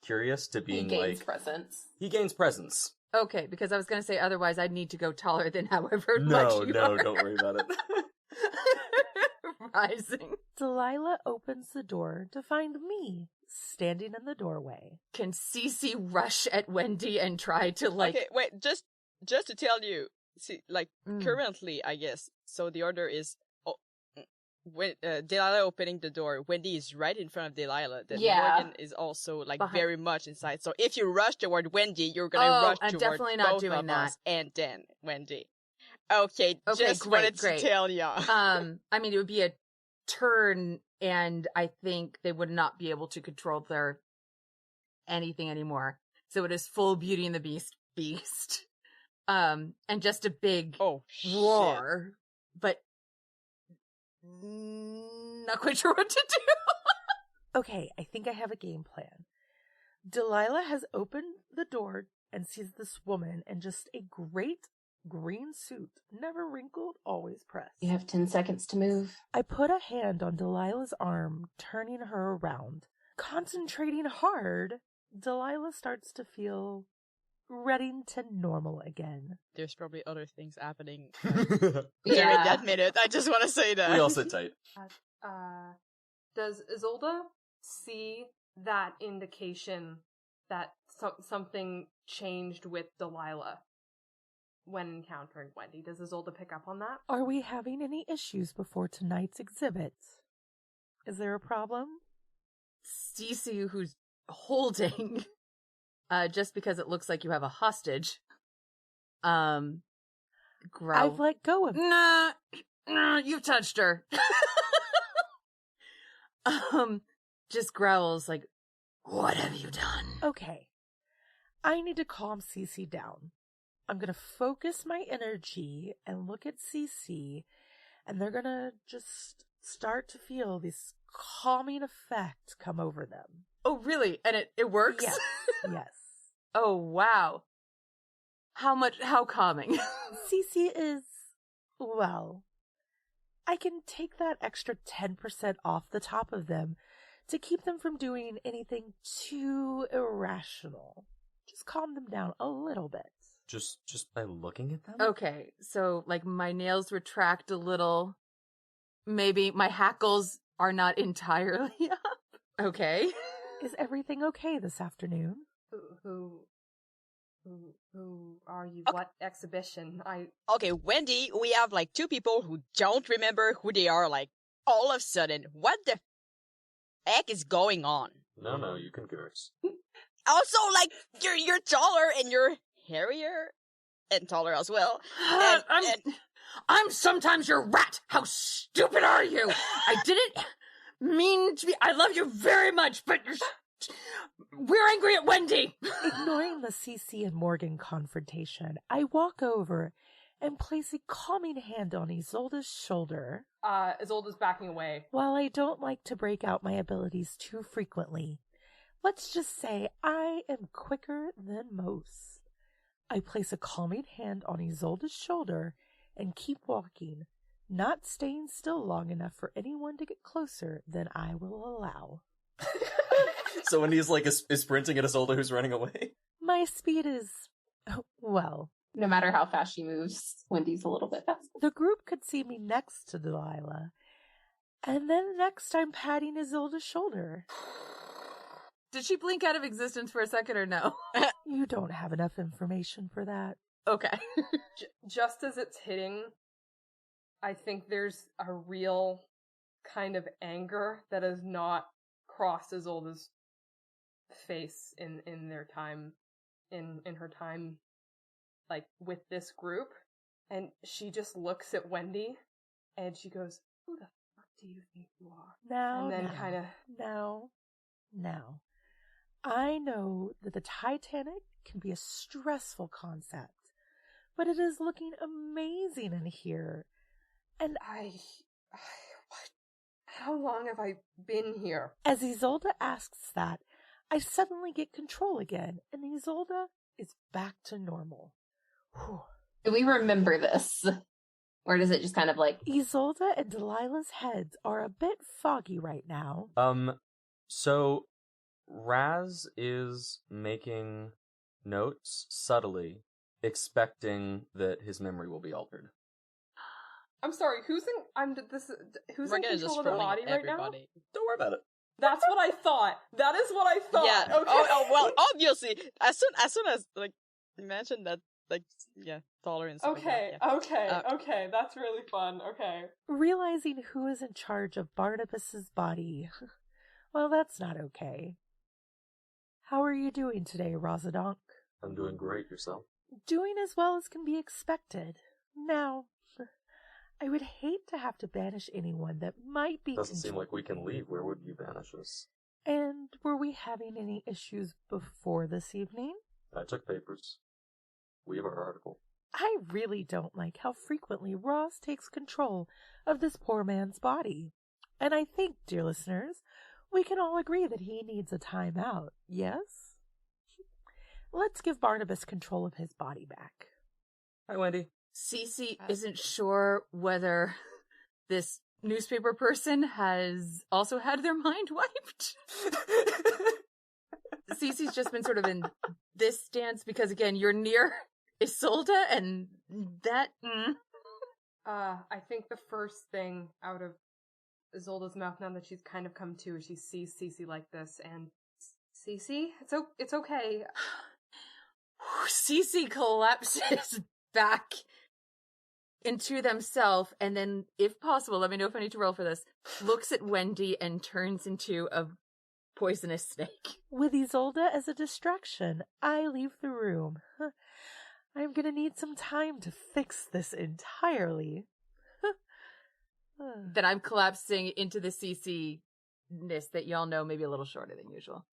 curious to He being gains presence. he gains presence. Okay, because I was going to say otherwise I'd need to go taller than however No, much you are. don't worry about it. Rising. Delilah opens the door to find me standing in the doorway. Can Cece rush at Wendy and try to okay, wait, just to tell you, see, Mm. currently, I guess, so the order is, when Delilah opening the door, Wendy is right in front of Delilah, then Yeah. Morgan is also, Behind- very much inside, so if you rush toward Wendy, you're gonna Oh, rush I'm toward definitely not both doing of that. us, and then Wendy. Okay, just great, wanted great. to tell ya. I mean, it would be a turn, and I think they would not be able to control their anything anymore. So it is full Beauty and the Beast. And just a big Oh, shit. roar, but not quite sure what to do. Okay, I think I have a game plan. Delilah has opened the door and sees this woman in just a great green suit, never wrinkled, always pressed. You have 10 seconds to move. I put a hand on Delilah's arm, turning her around. Concentrating hard, Delilah starts to feel Reddington normal again. There's probably other things happening We during Yeah. that minute. I just want to say that. all sit tight. Does Isolde see that indication that something changed with Delilah when encountering Wendy? Does Isolde pick up on that? Are we having any issues before tonight's exhibit? Is there a problem? Cece, who's holding, just because it looks like you have a hostage, growl. I've let go of Nah, you've touched her. Just growls like, what have you done? Okay. I need to calm Cece down. I'm going to focus my energy and look at Cece, and they're going to just start to feel this calming effect come over them. Oh, really? And it works? Yes. Yes. Oh, wow. How calming? Cece is, well, I can take that extra 10% off the top of them to keep them from doing anything too irrational. Just calm them down a little bit. Just by looking at them? Okay, so like my nails retract a little. Maybe my hackles are not entirely up. Okay. Is everything okay this afternoon? Who are you? Okay. What exhibition? Okay, Wendy, we have like two people who don't remember who they are, like, all of a sudden. What the heck is going on? No, you can curse. Also, like, you're taller and you're hairier and taller as well. I'm sometimes your rat. How stupid are you? I didn't mean to be. I love you very much, but we're angry at Wendy. Ignoring the Cece and Morgan confrontation, I walk over and place a calming hand on Isolde's shoulder. Isolde's backing away. While I don't like to break out my abilities too frequently, let's just say I am quicker than most. I place a calming hand on Isolde's shoulder and keep walking, not staying still long enough for anyone to get closer than I will allow. So Wendy's like is sprinting at Isolde who's running away? My speed is, well... No matter how fast she moves, Wendy's a little bit faster. The group could see me next to Delilah, and then next I'm patting Isolde's shoulder. Did she blink out of existence for a second or no? You don't have enough information for that. Okay. Just as it's hitting, I think there's a real kind of anger that has not crossed Isolde's face in their time, in her time, like, with this group. And she just looks at Wendy and she goes, "Who the fuck do you think you are?" Now, and then kind of... Now. I know that the Titanic can be a stressful concept, but it is looking amazing in here. And what? How long have I been here? As Isolde asks that, I suddenly get control again, and Isolde is back to normal. Whew. Do we remember this? Or does it just kind of like... Isolde and Delilah's heads are a bit foggy right now. So Raz is making notes subtly, expecting that his memory will be altered. I'm sorry, who's in control of the body right now? Don't worry about it. That's what I thought. That is what I thought. Yeah. Okay. Oh, well, obviously, as soon as like you mentioned that, like, yeah, tolerance. Okay, like that, yeah. okay, that's really fun. Okay. Realizing who is in charge of Barnabas's body. Well, that's not okay. How are you doing today, Rosadonk? I'm doing great. Yourself? Doing as well as can be expected. Now, I would hate to have to banish anyone that might be... Doesn't seem like we can leave. Where would you banish us? And were we having any issues before this evening? I took papers. We have our article. I really don't like how frequently Ross takes control of this poor man's body. And I think, dear listeners, we can all agree that he needs a timeout, yes? Let's give Barnabas control of his body back. Hi, Wendy. Cece isn't sure whether this newspaper person has also had their mind wiped. Cece's just been sort of in this stance because, again, you're near Isolde, and that... I think the first thing out of Isolde's mouth, now that she's kind of come to, is she sees Cece like this, and... Cece? It's okay. Cece collapses back into themselves, and then, if possible, let me know if I need to roll for this, looks at Wendy and turns into a poisonous snake. With Isolde as a distraction, I leave the room. I'm gonna need some time to fix this entirely. Then I'm collapsing into the CC-ness that y'all know, maybe a little shorter than usual.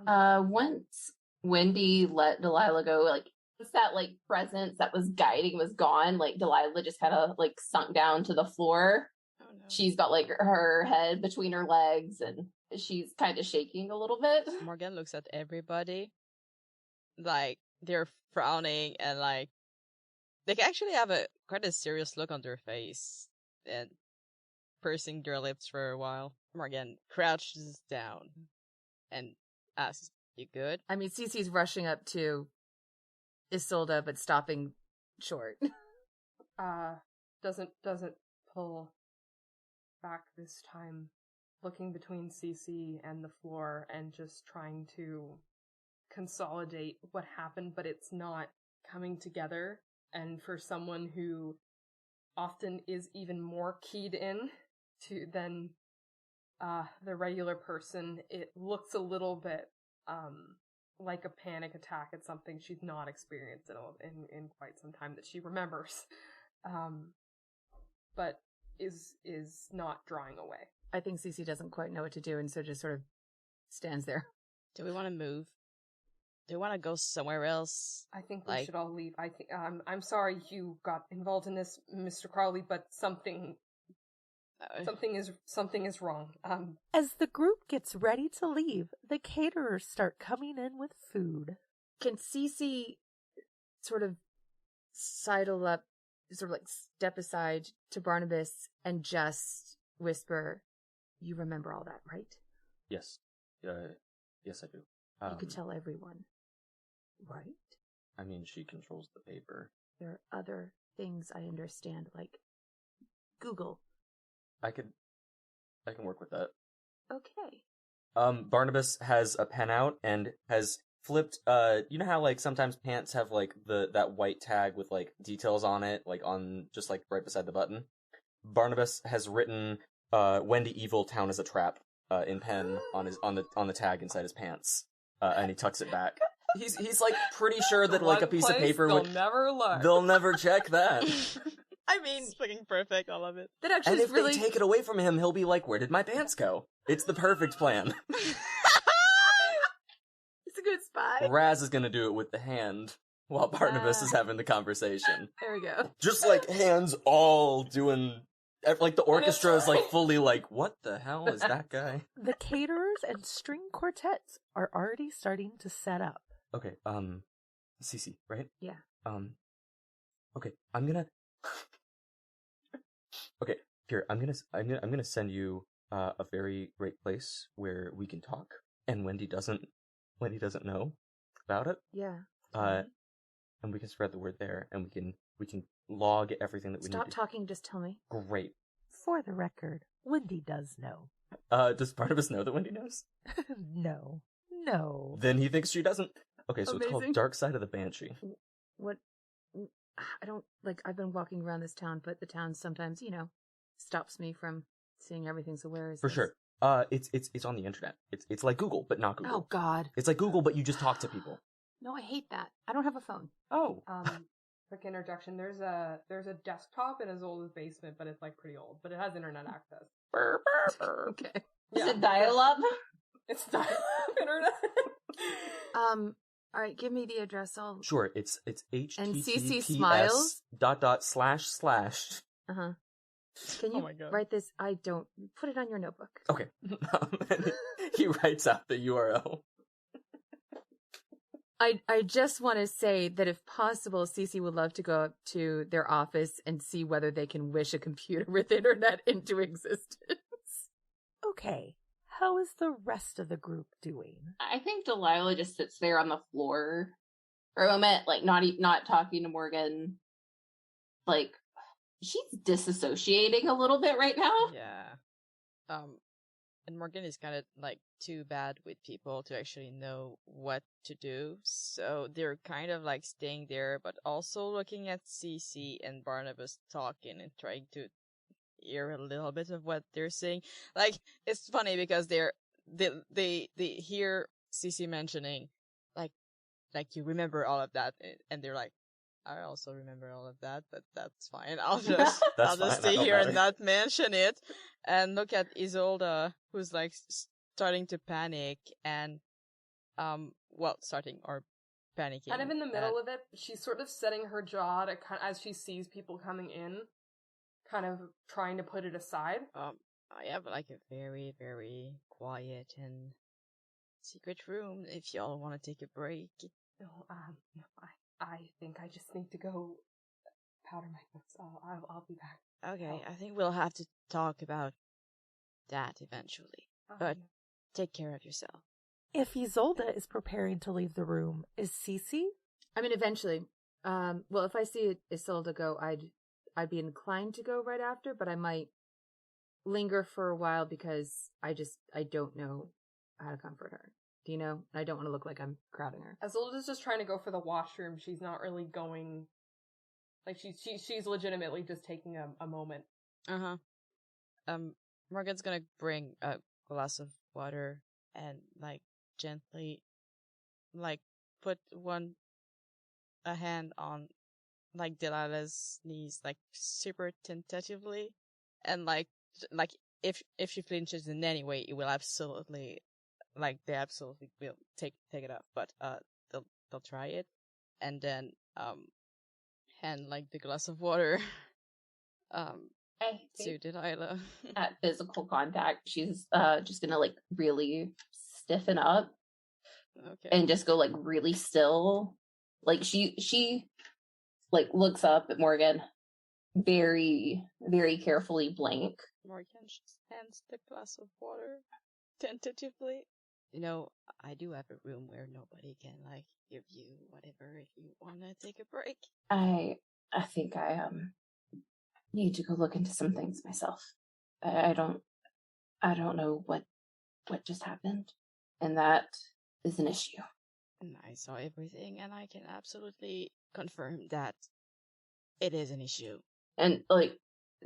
Once Wendy let Delilah go, like, once that, like, presence that was guiding was gone, like, Delilah just kind of, like, sunk down to the floor. Oh, no. She's got, like, her head between her legs, and she's kind of shaking a little bit. Morgan looks at everybody, like, they're frowning, and, like, they actually have quite a serious look on their face. And pursing their lips for a while. Morgan crouches down and asks, "You good?" I mean, Cece's rushing up to Isolde, but stopping short. Doesn't pull back this time, looking between Cece and the floor and just trying to consolidate what happened, but it's not coming together. And for someone who often is even more keyed in to than the regular person, it looks a little bit like a panic attack at something she's not experienced in quite some time that she remembers, but is not drawing away. I think Cece doesn't quite know what to do, and so just sort of stands there. Do we want to move? Do we want to go somewhere else? I think we should all leave. I think I'm sorry you got involved in this, Mr. Crowley, but something is wrong. As the group gets ready to leave, the caterers start coming in with food. Can Cece sort of sidle up, sort of like step aside to Barnabas and just whisper, "You remember all that, right?" Yes. Yes, I do. You could tell everyone, right? I mean, she controls the paper. There are other things I understand, like Google. I can work with that. Okay. Barnabas has a pen out and has flipped, you know how, like, sometimes pants have, like, that white tag with, like, details on it, like, on, just, like, right beside the button? Barnabas has written, Wendy Evil Town is a Trap, in pen on the tag inside his pants. And he tucks it back. He's like, pretty sure that, like, a piece of paper would... never look. They'll never check that. I mean, it's fucking perfect. I love it. That actually And is if really... they take it away from him, he'll be like, where did my pants go? It's the perfect plan. It's a good spy. Raz is gonna do it with the hand while Barnabas is having the conversation. There we go. Just like hands all doing, like the orchestra is like fully like, what the hell is that guy? The caterers and string quartets are already starting to set up. Okay, Cece, right? Yeah. Okay, okay, here, I'm gonna send you a very great place where we can talk, and Wendy doesn't know about it. Yeah. And we can spread the word there, and we can log everything that we Stop need. talking, just tell me. Great. For the record, Wendy does know. Does Barnabas know that Wendy knows? No. Then he thinks she doesn't. Okay, so Amazing. it's called Dark Side of the Banshee. What? I don't, like, I've been walking around this town, but the town sometimes, stops me from seeing everything, so where is For this? sure. It's on the internet. It's like Google, but not Google. Oh, God. It's like Google, but you just talk to people. No, I hate that. I don't have a phone. Oh. Quick interjection. There's a desktop in Izolda's basement, but it's like pretty old, but it has internet access. Okay. Is it dial-up? It's dial-up internet. All right, give me the address. Sure, it's HTTPS And CC smiles? .. Uh-huh. Can you my God. write this? I don't. Put it on your notebook. Okay. And he writes out the URL. I just want to say that if possible, Cece would love to go up to their office and see whether they can wish a computer with internet into existence. Okay, how is the rest of the group doing? I think Delilah just sits there on the floor for a moment, like not talking to Morgan. Like, she's disassociating a little bit right now. Yeah. And Morgan is kind of like too bad with people to actually know what to do, so they're kind of like staying there, but also looking at Cece and Barnabas talking and trying to hear a little bit of what they're saying. Like, it's funny because they hear Cece mentioning like you remember all of that, and they're like, I also remember all of that, but that's fine. I'll just stay here and not mention it. And look at Isolde, who's like starting to panic and starting or panicking. Kind of in the middle of it, she's sort of setting her jaw to as she sees people coming in, kind of trying to put it aside. I have like a very, very quiet and secret room if y'all want to take a break. No, I think I just need to go powder my books. I'll be back. Okay, I think we'll have to talk about that eventually. But take care of yourself. If Isolde is preparing to leave the room, is Cece? I mean, eventually. Well, if I see Isolde go, I'd be inclined to go right after, but I might linger for a while because I don't know how to comfort her. Do you know? I don't want to look like I'm crowding her. Isolde's just trying to go for the washroom. She's not really going. Like she's legitimately just taking a moment. Morgan's gonna bring a glass of water and like gently, like put a hand on like Delilah's knees, like super tentatively, and like if she flinches in any way, it will absolutely, like they absolutely will take it off. But they'll try it, and then hand like the glass of water to Delilah. At physical contact, she's just gonna like really stiffen up. Okay. And just go like really still. Like she like looks up at Morgan, very, very carefully blank. Morgan just hands the glass of water tentatively. You know, I do have a room where nobody can like give you whatever if you wanna take a break. I think I need to go look into some things myself. I don't know what just happened, and that is an issue. And I saw everything, and I can absolutely confirm that it is an issue. And like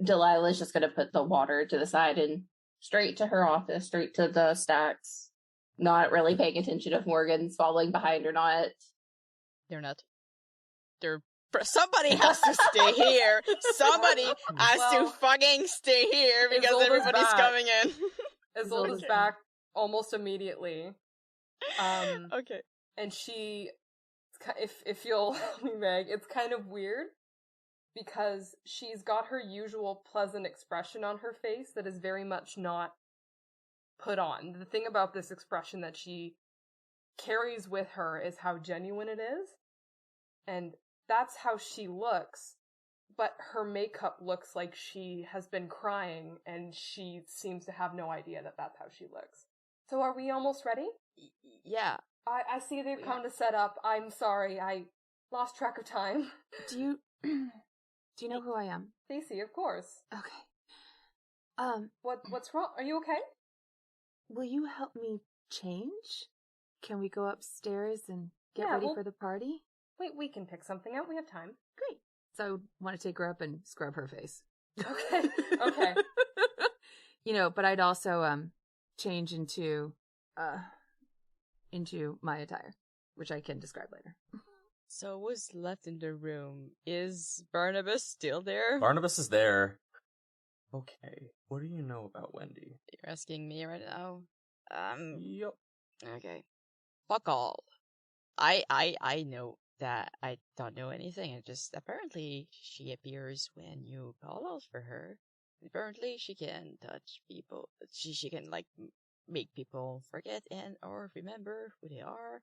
Delilah's just gonna put the water to the side and straight to her office, straight to the stacks, not really paying attention if Morgan's following behind or not. They're not. Somebody has to stay here. Somebody has to fucking stay here because Isolde's everybody's back. coming in. Isolde's back almost immediately. Okay. And she, if you'll help me, Meg, it's kind of weird because she's got her usual pleasant expression on her face that is very much not put on. The thing about this expression that she carries with her is how genuine it is. And that's how she looks, but her makeup looks like she has been crying and she seems to have no idea that that's how she looks. So are we almost ready? Yeah. I see they've come to set up. I'm sorry, I lost track of time. Do you know who I am? Stacey, of course. Okay. What's wrong? Are you okay? Will you help me change? Can we go upstairs and get ready for the party? Wait, we can pick something out. We have time. Great. So I want to take her up and scrub her face. Okay. Okay. You know, but I'd also change into my attire, which I can describe later. So what's left in the room? Is Barnabas still there? Barnabas is there. Okay, what do you know about Wendy? You're asking me right now? Yep. Okay. Fuck all. I know that I don't know anything. It just apparently she appears when you call out for her. Apparently she can touch people. She can like make people forget and or remember who they are.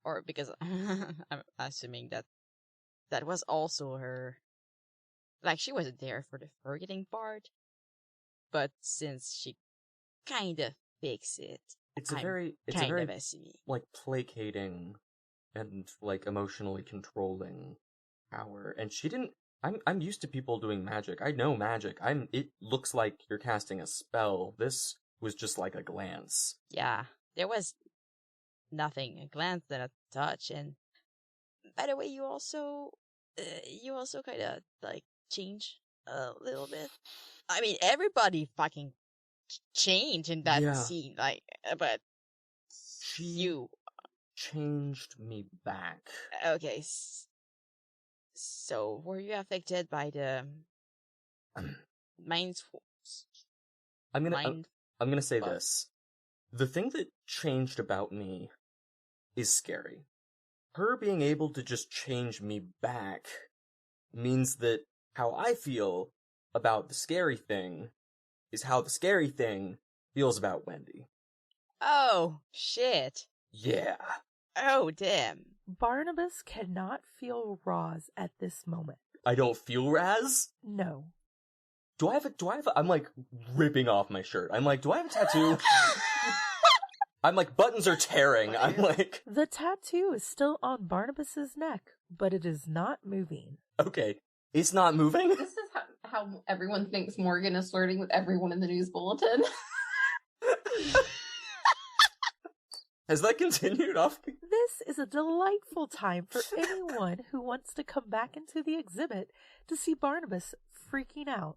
Or because I'm assuming that was also her. Like she wasn't there for the forgetting part, but since she kind of fixed it, it's a very assuming. Like placating and like emotionally controlling power. And she didn't. I'm used to people doing magic. I know magic. It looks like you're casting a spell. This was just like a glance. Yeah, there was nothing, a glance and a touch. And by the way, you also kind of like change a little bit. I mean, everybody fucking changed in that scene. Like, but you changed me back. Okay. So, were you affected by the mind force? I'm gonna say this. The thing that changed about me is scary. Her being able to just change me back means that how I feel about the scary thing is how the scary thing feels about Wendy. Oh, shit. Yeah. Oh, damn. Barnabas cannot feel Roz at this moment. I don't feel Raz? No. Do I have a, I'm like ripping off my shirt. I'm like, do I have a tattoo? I'm like, buttons are tearing. I'm like... The tattoo is still on Barnabas's neck, but it is not moving. Okay. It's not moving? This is how everyone thinks Morgan is flirting with everyone in the news bulletin. Has that continued off? This is a delightful time for anyone who wants to come back into the exhibit to see Barnabas freaking out.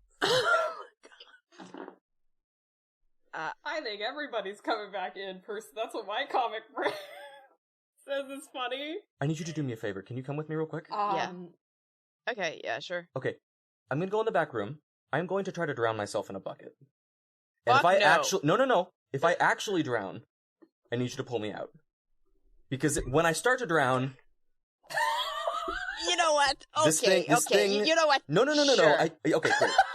I think everybody's coming back in person. That's what my comic brain says is funny. I need you to do me a favor. Can you come with me real quick? Yeah. Okay, yeah, sure. Okay. I'm gonna go in the back room. I'm going to try to drown myself in a bucket. And Fuck if I no. actually... No. If I actually drown, I need you to pull me out. Because when I start to drown... You know what? This Okay, thing- you know what? No. Sure. Okay,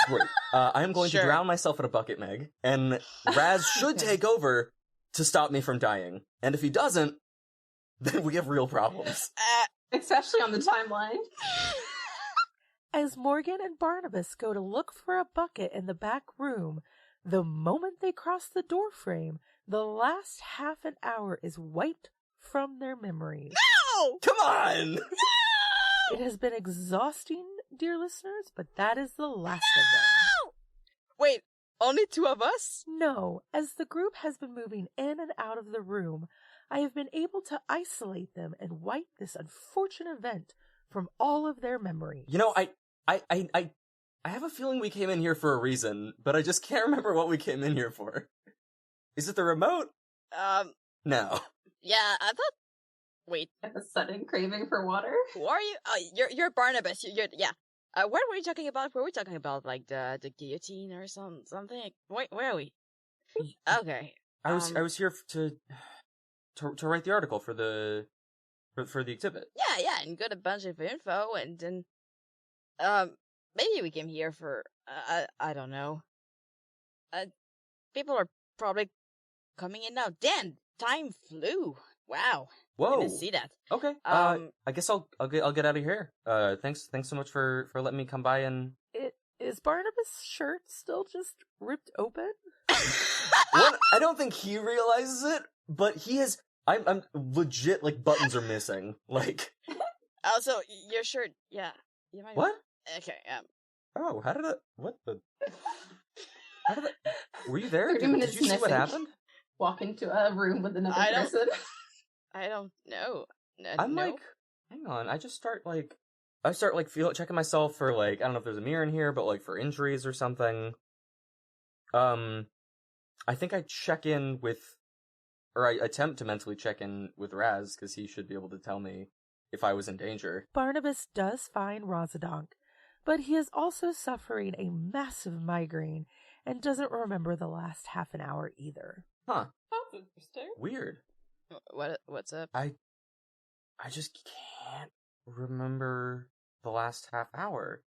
great. I am going to Sure. drown myself in a bucket, Meg. And Raz should take over to stop me from dying. And if he doesn't, then we have real problems. Especially on the timeline. As Morgan and Barnabas go to look for a bucket in the back room, the moment they cross the doorframe, the last half an hour is wiped from their memories. No! Come on! It has been exhausting, dear listeners, but that is the last of them. Wait, only two of us? No, as the group has been moving in and out of the room, I have been able to isolate them and wipe this unfortunate event from all of their memories. You know, I have a feeling we came in here for a reason, but I just can't remember what we came in here for. Is it the remote? No. Yeah, I thought... Wait, I have a sudden craving for water. who are you? Oh, you're Barnabas. Yeah. What were we talking about? Were we talking about, like, the guillotine or something? Wait, where are we? Okay. I was here to write the article for the exhibit. Yeah, and got a bunch of info, and then, maybe we came here for, I don't know. People are probably coming in now. Damn, time flew. Wow. Whoa. Didn't see that. Okay. I guess I'll get out of here. Thanks so much for letting me come by and... Is Barnabas' shirt still just ripped open? One, I don't think he realizes it, but he has... I'm legit, like, buttons are missing. Like... Also, your shirt, yeah. You might... What? Okay, Oh, how did it... What the... How did it... Were you there? 30 Did minutes you see what missing. happened? Walk into a room with another person. I don't know. I'm no? like... Hang on, I start checking myself for, like, I don't know if there's a mirror in here, but, like, for injuries or something. I think I check in with... Or I attempt to mentally check in with Raz, because he should be able to tell me if I was in danger. Barnabas does find Rozadonk, but he is also suffering a massive migraine and doesn't remember the last half an hour either. Huh. That's interesting. Weird. What's up? I just can't remember the last half hour.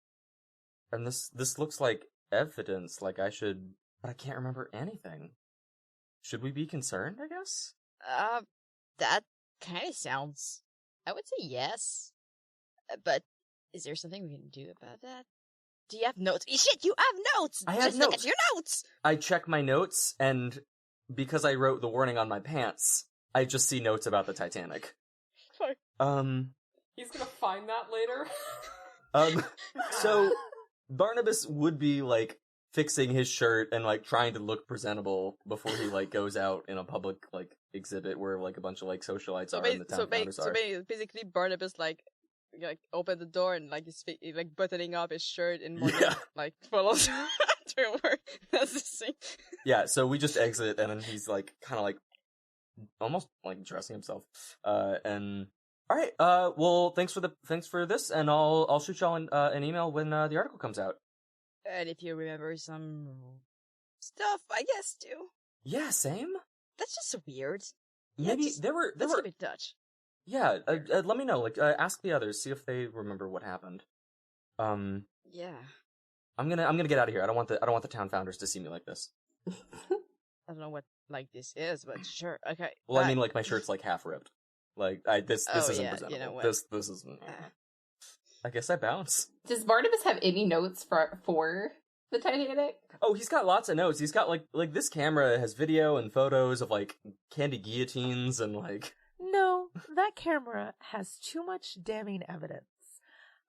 And this looks like evidence, like I should... But I can't remember anything. Should we be concerned, I guess? That kind of sounds... I would say yes. But is there something we can do about that? Do you have notes? Shit, you have notes! I have Just look notes. at your notes! I check my notes, and because I wrote the warning on my pants, I just see notes about the Titanic. Fine. He's gonna find that later. So Barnabas would be, like, fixing his shirt and, like, trying to look presentable before he, like, goes out in a public, like, exhibit where, like, a bunch of, like, socialites are and the town founders are. So basically Barnabas, like open the door and, like, he's like, buttoning up his shirt and Morgan, like, follows after work. That's the thing. Yeah, so we just exit and then he's, like, kind of, like, almost, like, dressing himself. And... Alright, well, thanks for this, and I'll shoot y'all an email when the article comes out. And if you remember some stuff, I guess, too. Yeah, same? That's just weird. Maybe just, there were... Let's keep in touch. Yeah, let me know, like, ask the others, see if they remember what happened. Yeah. I'm gonna get out of here. I don't want the town founders to see me like this. I don't know what, like, this is, but sure, okay. Well, I mean, like, my shirt's, like, half ripped. Like, this isn't yeah, presentable. you know what? This isn't... I guess I bounce. Does Barnabas have any notes for the Titanic? Oh, he's got lots of notes. He's got, like this camera has video and photos of, like, candy guillotines and, like... No, that camera has too much damning evidence.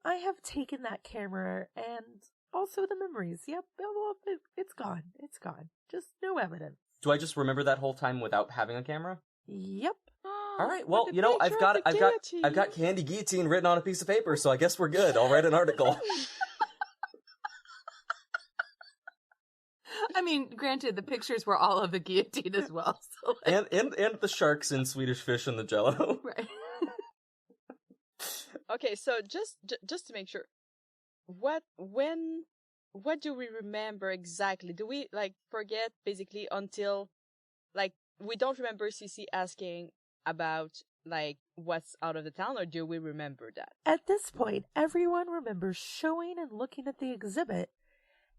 I have taken that camera and also the memories. Yep, it's gone. It's gone. Just no evidence. Do I just remember that whole time without having a camera? Yep. All right. Well, you know, I've got candy guillotine written on a piece of paper, so I guess we're good. I'll write an article. I mean, granted, the pictures were all of the guillotine as well. So like... and the sharks and Swedish fish and the Jello. Right. Okay, so just to make sure, what do we remember exactly? Do we like forget basically until like we don't remember Cece asking about like what's out of the town, or do we remember that? At this point, everyone remembers showing and looking at the exhibit,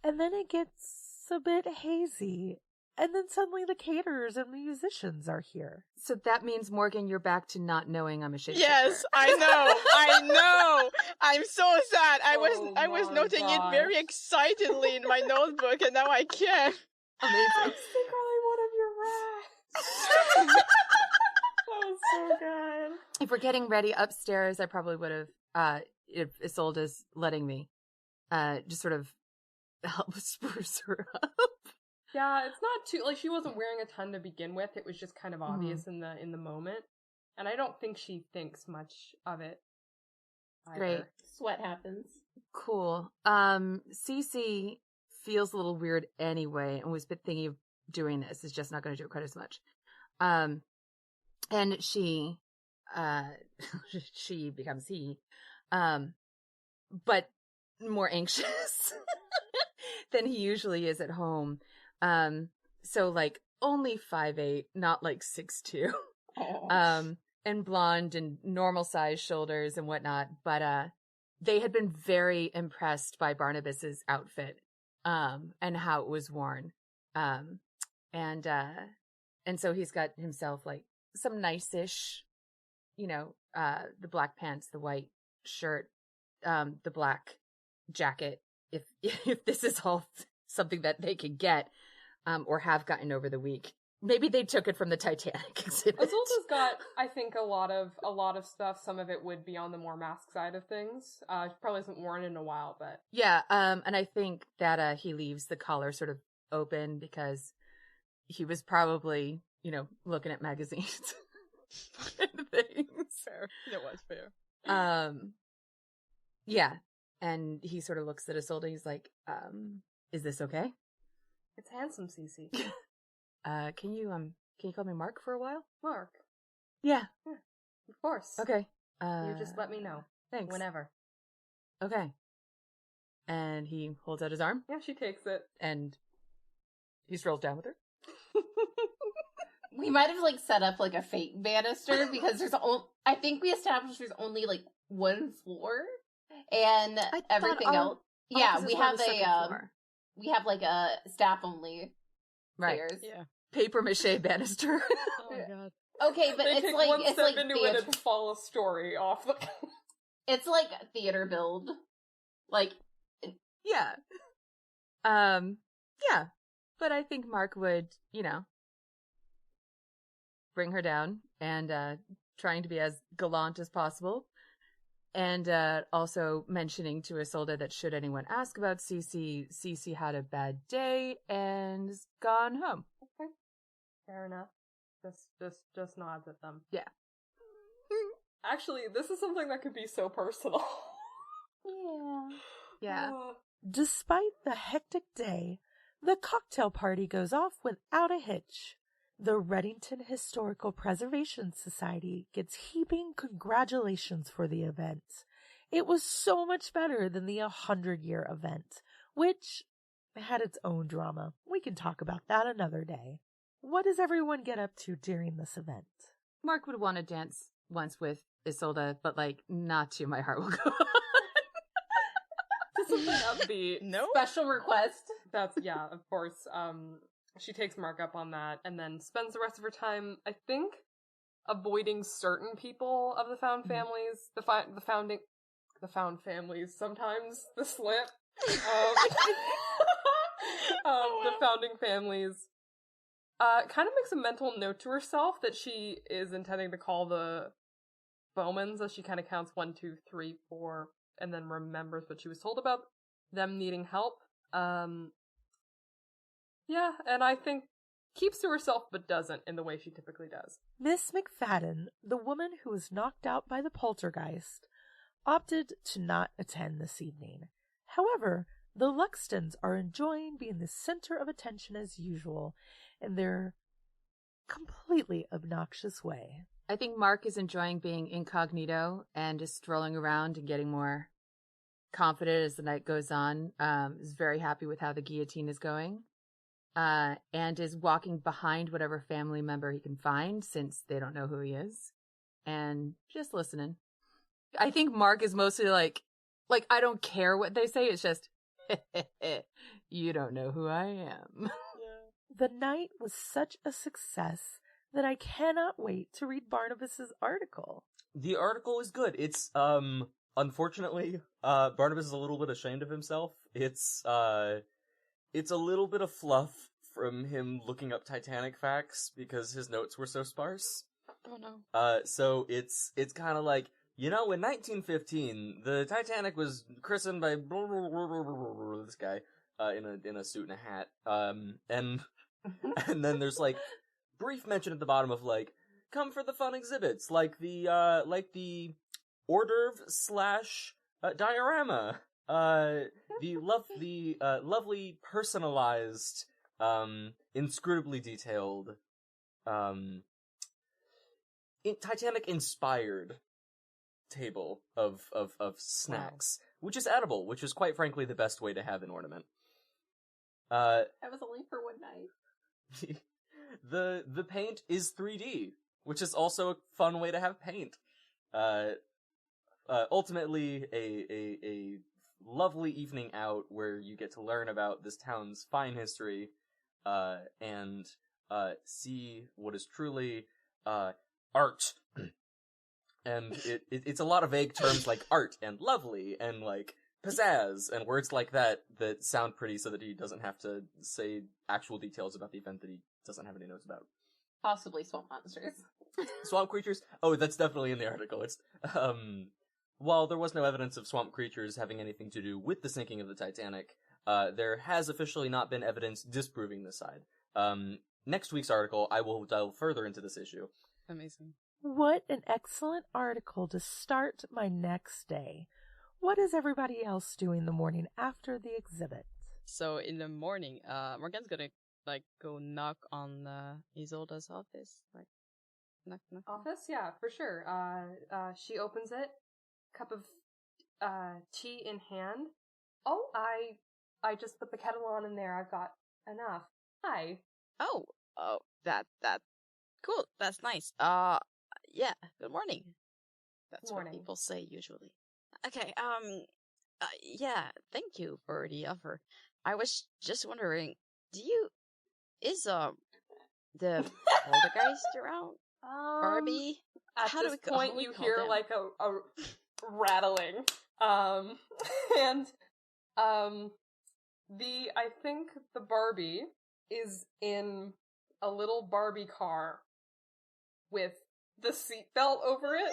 and then it gets a bit hazy. And then suddenly the caterers and musicians are here. So that means, Morgan, you're back to not knowing I'm a shapeshifter. Yes, I know. I'm so sad. I was noting it very excitedly in my notebook, and now I can't. Amazing. Secretly one of your rats. That was so good. If we're getting ready upstairs, I probably would have, if Isolde's letting me, just sort of help spruce her up. Yeah, it's not too, like, she wasn't wearing a ton to begin with. It was just kind of obvious in the moment. And I don't think she thinks much of it either. Great. Sweat happens. Cool. Cece feels a little weird anyway, and was thinking of doing this. Is just not going to do it quite as much. And she becomes he, but more anxious than he usually is at home. So like only 5'8", not like 6'2", and blonde and normal size shoulders and whatnot. But, they had been very impressed by Barnabas's outfit, and how it was worn. And so he's got himself like some nice-ish, you know, the black pants, the white shirt, the black jacket. If this is all something that they can get, or have gotten over the week. Maybe they took it from the Titanic exhibit. Azulda's got, I think, a lot of stuff. Some of it would be on the more mask side of things. She probably hasn't worn it in a while, but yeah. And I think that he leaves the collar sort of open because he was probably, you know, looking at magazines and things. Fair. It was fair. Yeah. And he sort of looks at Isolde. He's like, "Is this okay?" it's handsome, Cece. Can you call me Mark for a while? Mark. Yeah. Of course. Okay. You just let me know. Thanks. Whenever. Okay. And he holds out his arm, Yeah, she takes it. and he strolls down with her. We might have like set up like a fake banister because I think we established there's only like one floor and everything else. Yeah, we have we have like a staff only stairs. Yeah. Paper mache banister. Oh my god. Okay, but They it's take like one it's step like into theater. it and fall a story off the. It's like theater build. Like Yeah. Yeah. But I think Mark would, you know, bring her down and trying to be as gallant as possible. And also mentioning to Isolde that should anyone ask about Cece had a bad day and is gone home. Okay. Fair enough. Just nods at them. Yeah. Actually, this is something that could be so personal. Yeah. Despite the hectic day, the cocktail party goes off without a hitch. The Reddington Historical Preservation Society gets heaping congratulations for the event. It was so much better than the 100-year event, which had its own drama. We can talk about that another day. What does everyone get up to during this event? Mark would want to dance once with Isolde, but like not to My Heart Will Go On. Just something upbeat. No? special request. That's, yeah, of course. She takes Mark up on that and then spends the rest of her time, I think, avoiding certain people of the found families, the the found families. Sometimes the slip, the founding families, kind of makes a mental note to herself that she is intending to call the Bowmans as she kind of counts 1, 2, 3, 4, and then remembers what she was told about them needing help. Yeah, and I think keeps to herself but doesn't in the way she typically does. Miss McFadden, the woman who was knocked out by the poltergeist, opted to not attend this evening. However, the Luxtons are enjoying being the center of attention as usual in their completely obnoxious way. I think Mark is enjoying being incognito and just strolling around and getting more confident as the night goes on. Is very happy with how the guillotine is going. And is walking behind whatever family member he can find since they don't know who he is. And just listening. I think Mark is mostly like I don't care what they say. It's just, you don't know who I am. The night was such a success that I cannot wait to read Barnabas's article. The article is good. It's, unfortunately, Barnabas is a little bit ashamed of himself. It's a little bit of fluff from him looking up Titanic facts because his notes were so sparse. Oh no. So it's kind of like, in 1915, the Titanic was christened by this guy, in a suit and a hat. And then there's like brief mention at the bottom of like, come for the fun exhibits, like the hors d'oeuvre / diorama. The lovely personalized, inscrutably detailed, Titanic inspired table of snacks, which is edible, which is quite frankly the best way to have an ornament. That was only for one night. The paint is 3D, which is also a fun way to have paint. Ultimately a lovely evening out where you get to learn about this town's fine history, and see what is truly art. And it's a lot of vague terms like art and lovely and like pizzazz and words like that sound pretty so that he doesn't have to say actual details about the event that he doesn't have any notes about. Possibly swamp monsters. Swamp creatures? Oh, that's definitely in the article. It's, while there was no evidence of swamp creatures having anything to do with the sinking of the Titanic, there has officially not been evidence disproving this side. Next week's article, I will delve further into this issue. Amazing. What an excellent article to start my next day. What is everybody else doing the morning after the exhibit? So in the morning, Morgan's gonna go knock on Isolda's office. Knock. Office? Yeah, for sure. She opens it, cup of tea in hand. Oh, I just put the kettle on in there. I've got enough. Hi. Oh, that cool. That's nice. Yeah. Good morning. That's Morning. what people say usually. Okay. Yeah. Thank you for the offer. I was just wondering, is the poltergeist around? Barbie? At this point, you hear like a rattling. And I think the Barbie is in a little Barbie car with the seatbelt over it.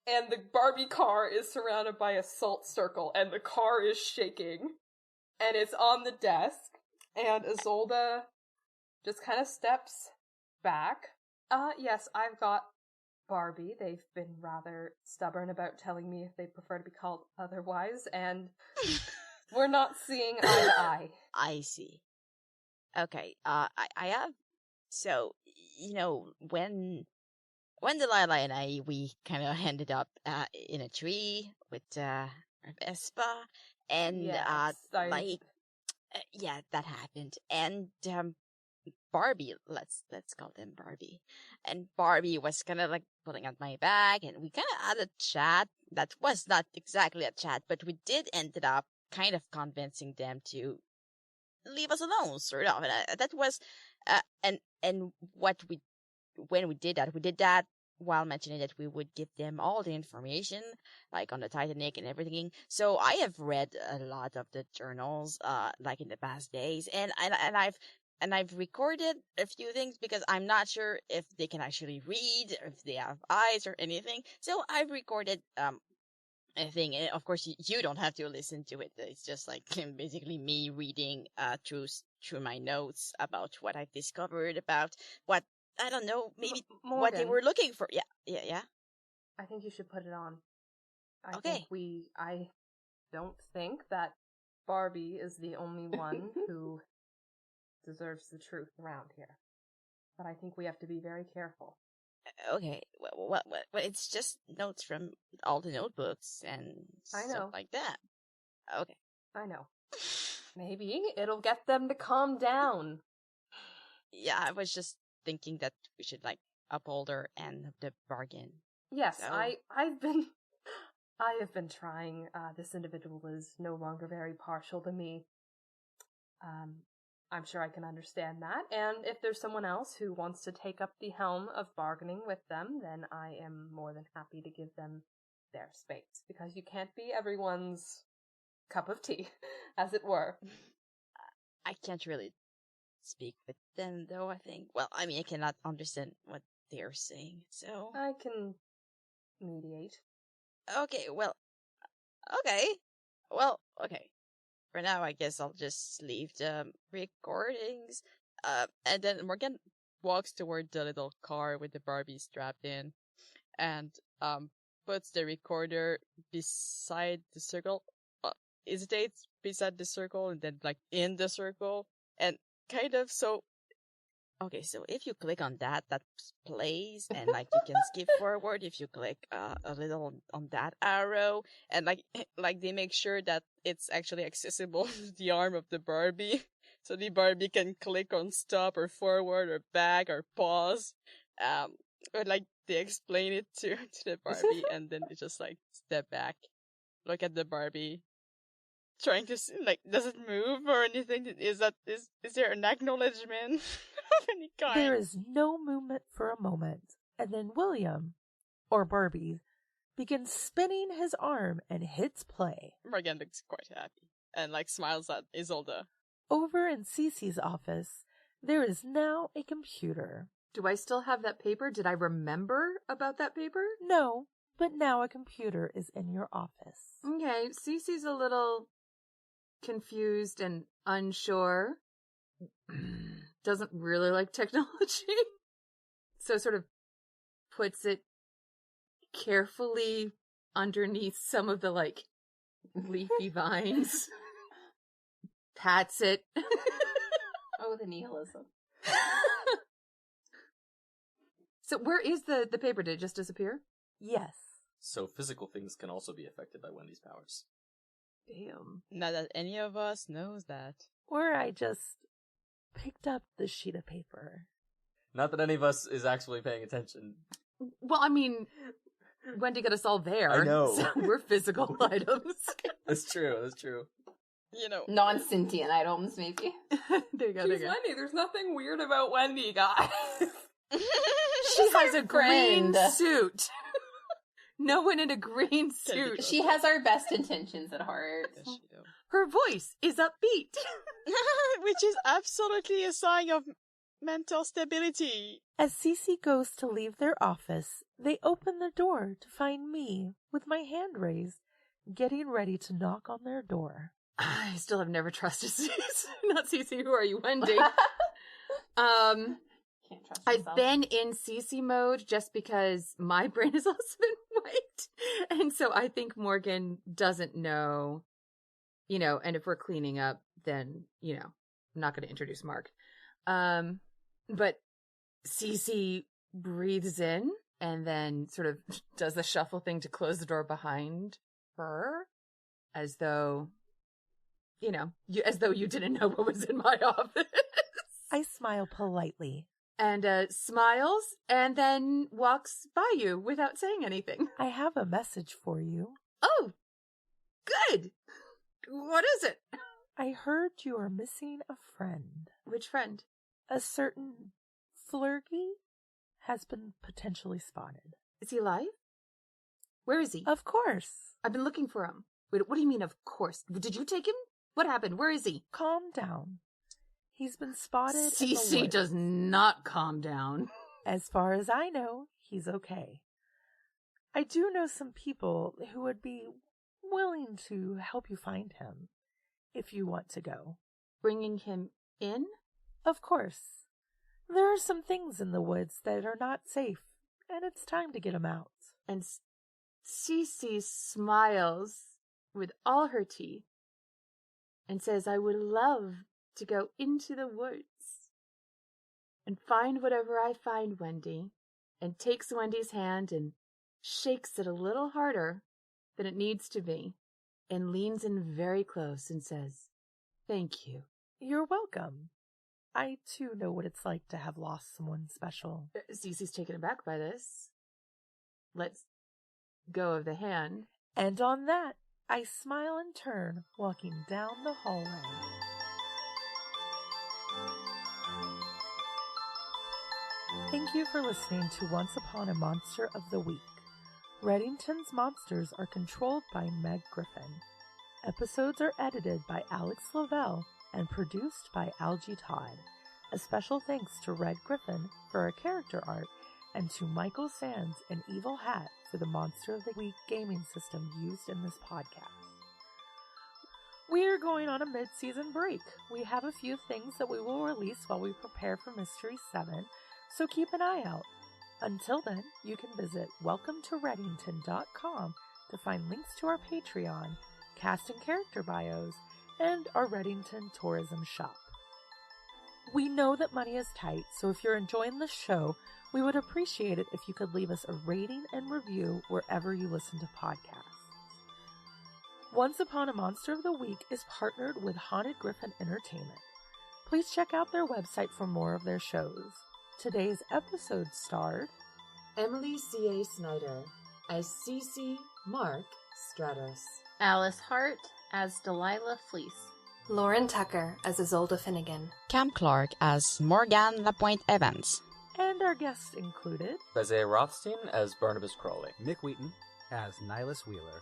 And the Barbie car is surrounded by a salt circle, and the car is shaking. And it's on the desk, and Isolda just kind of steps back. Yes, I've got Barbie. They've been rather stubborn about telling me if they prefer to be called otherwise, and we're not seeing eye to eye. I see. Okay, I have, so, when Delilah and we kind of ended up, in a tree with, Vespa, and, Yes, yeah, that happened, and, Barbie, let's call them Barbie. And Barbie was kind of pulling out my bag, and we kind of had a chat. That was not exactly a chat, but we did ended up kind of convincing them to leave us alone, sort of. And that was, and when we did that while mentioning that we would give them all the information, like on the Titanic and everything. So I have read a lot of the journals, like in the past days, and I've recorded a few things because I'm not sure if they can actually read, or if they have eyes or anything. So I've recorded a thing. And of course, you don't have to listen to it. It's just like basically me reading through my notes about what I've discovered, about what, I don't know, maybe what they Morgan, were looking for. Yeah. I think you should put it on. Okay. I don't think that Barbie is the only one who deserves the truth around here. But I think we have to be very careful. Okay. Well, it's just notes from all the notebooks and I know. stuff like that. Okay. I know. Maybe it'll get them to calm down. Yeah, I was just thinking that we should like uphold her end of the bargain. Yes, So- I have been trying. This individual is no longer very partial to me. I'm sure I can understand that. And if there's someone else who wants to take up the helm of bargaining with them, then I am more than happy to give them their space. Because you can't be everyone's cup of tea, as it were. I can't really speak with them, though, I think. Well, I mean, I cannot understand what they're saying, so... I can mediate. Okay. For now, I guess I'll just leave the recordings. And then Morgan walks toward the little car with the Barbie strapped in, and puts the recorder beside the circle. Hesitates beside the circle, and then like in the circle, and kind of so. Okay, so if you click on that plays, and like you can skip forward if you click a little on that arrow, and like they make sure that it's actually accessible to the arm of the Barbie, so the Barbie can click on stop or forward or back or pause, or like they explain it to the Barbie, and then they just like step back, look at the Barbie, trying to see, like, does it move or anything? Is there an acknowledgement of any kind? There is no movement for a moment, and then William, or Barbie, begins spinning his arm and hits play. Morgan looks quite happy and like smiles at Isolde. Over in Cece's office, there is now a computer. Do I still have that paper? Did I remember about that paper? No, but now a computer is in your office. Okay, Cece's a little confused and unsure. Doesn't really like technology. So sort of puts it carefully underneath some of the like leafy vines. Pats it. Oh, the nihilism. So where is the paper? Did it just disappear? Yes. So physical things can also be affected by Wendy's powers. Damn. Not that any of us knows that. Or I just picked up the sheet of paper. Not that any of us is actually paying attention. Well, I mean, Wendy got us all there. I know. So we're physical items. That's true. You know, Non-sentient items, maybe. There you go. She's Wendy. There's nothing weird about Wendy, guys. She has a friend. green suit. No one in a green suit. She has our best intentions at heart. does she though? Her voice is upbeat. Which is absolutely a sign of mental stability. As Cece goes to leave their office, they open the door to find me with my hand raised, getting ready to knock on their door. I still have never trusted Cece. Not Cece, who are you, Wendy? Can't trust I've yourself. been in Cece mode just because my brain has also been wiped. And so I think Morgan doesn't know, and if we're cleaning up, then, I'm not going to introduce Mark. But Cece breathes in and then sort of does the shuffle thing to close the door behind her as though, as though you didn't know what was in my office. I smile politely. And smiles and then walks by you without saying anything. I have a message for you. Oh, good. What is it? I heard you are missing a friend. Which friend? A certain Flurgy? has been potentially spotted. Is he alive? Where is he? Of course. I've been looking for him. Wait, what do you mean, of course? Did you take him? What happened? Where is he? Calm down. He's been spotted in the Cece woods. does not calm down. As far as I know, he's okay. I do know some people who would be willing to help you find him, if you want to go. Bringing him in? Of course. There are some things in the woods that are not safe, and it's time to get him out. And Cece smiles with all her teeth and says, I would love to go into the woods and find whatever I find, Wendy, and takes Wendy's hand and shakes it a little harder than it needs to be and leans in very close and says, thank you. You're welcome. I, too, know what it's like to have lost someone special. Cece's taken aback by this. Let's go of the hand. And on that, I smile and turn, walking down the hallway. Thank you for listening to Once Upon a Monster of the Week. Reddington's monsters are controlled by Meg Griffin. Episodes are edited by Alex Lavelle and produced by Algie Todd. A special thanks to Red Griffin for our character art and to Michael Sands and Evil Hat for the Monster of the Week gaming system used in this podcast. We are going on a mid-season break. We have a few things that we will release while we prepare for Mystery 7, so keep an eye out. Until then, you can visit welcometoreddington.com to find links to our Patreon, cast and character bios, and our Reddington tourism shop. We know that money is tight, so if you're enjoying the show, we would appreciate it if you could leave us a rating and review wherever you listen to podcasts. Once Upon a Monster of the Week is partnered with Haunted Griffin Entertainment. Please check out their website for more of their shows. Today's episode starred Emily C.A. Snyder as Cece Mark Stratos. Alice Hart as Delilah Fleece. Lauren Tucker as Isolde Finnegan. Cam Clark as Morgan Lapointe Evans. and our guests included Isaiah Rothstein as Barnabas Crawley. Mick Wheaton as Nihilus Wheeler.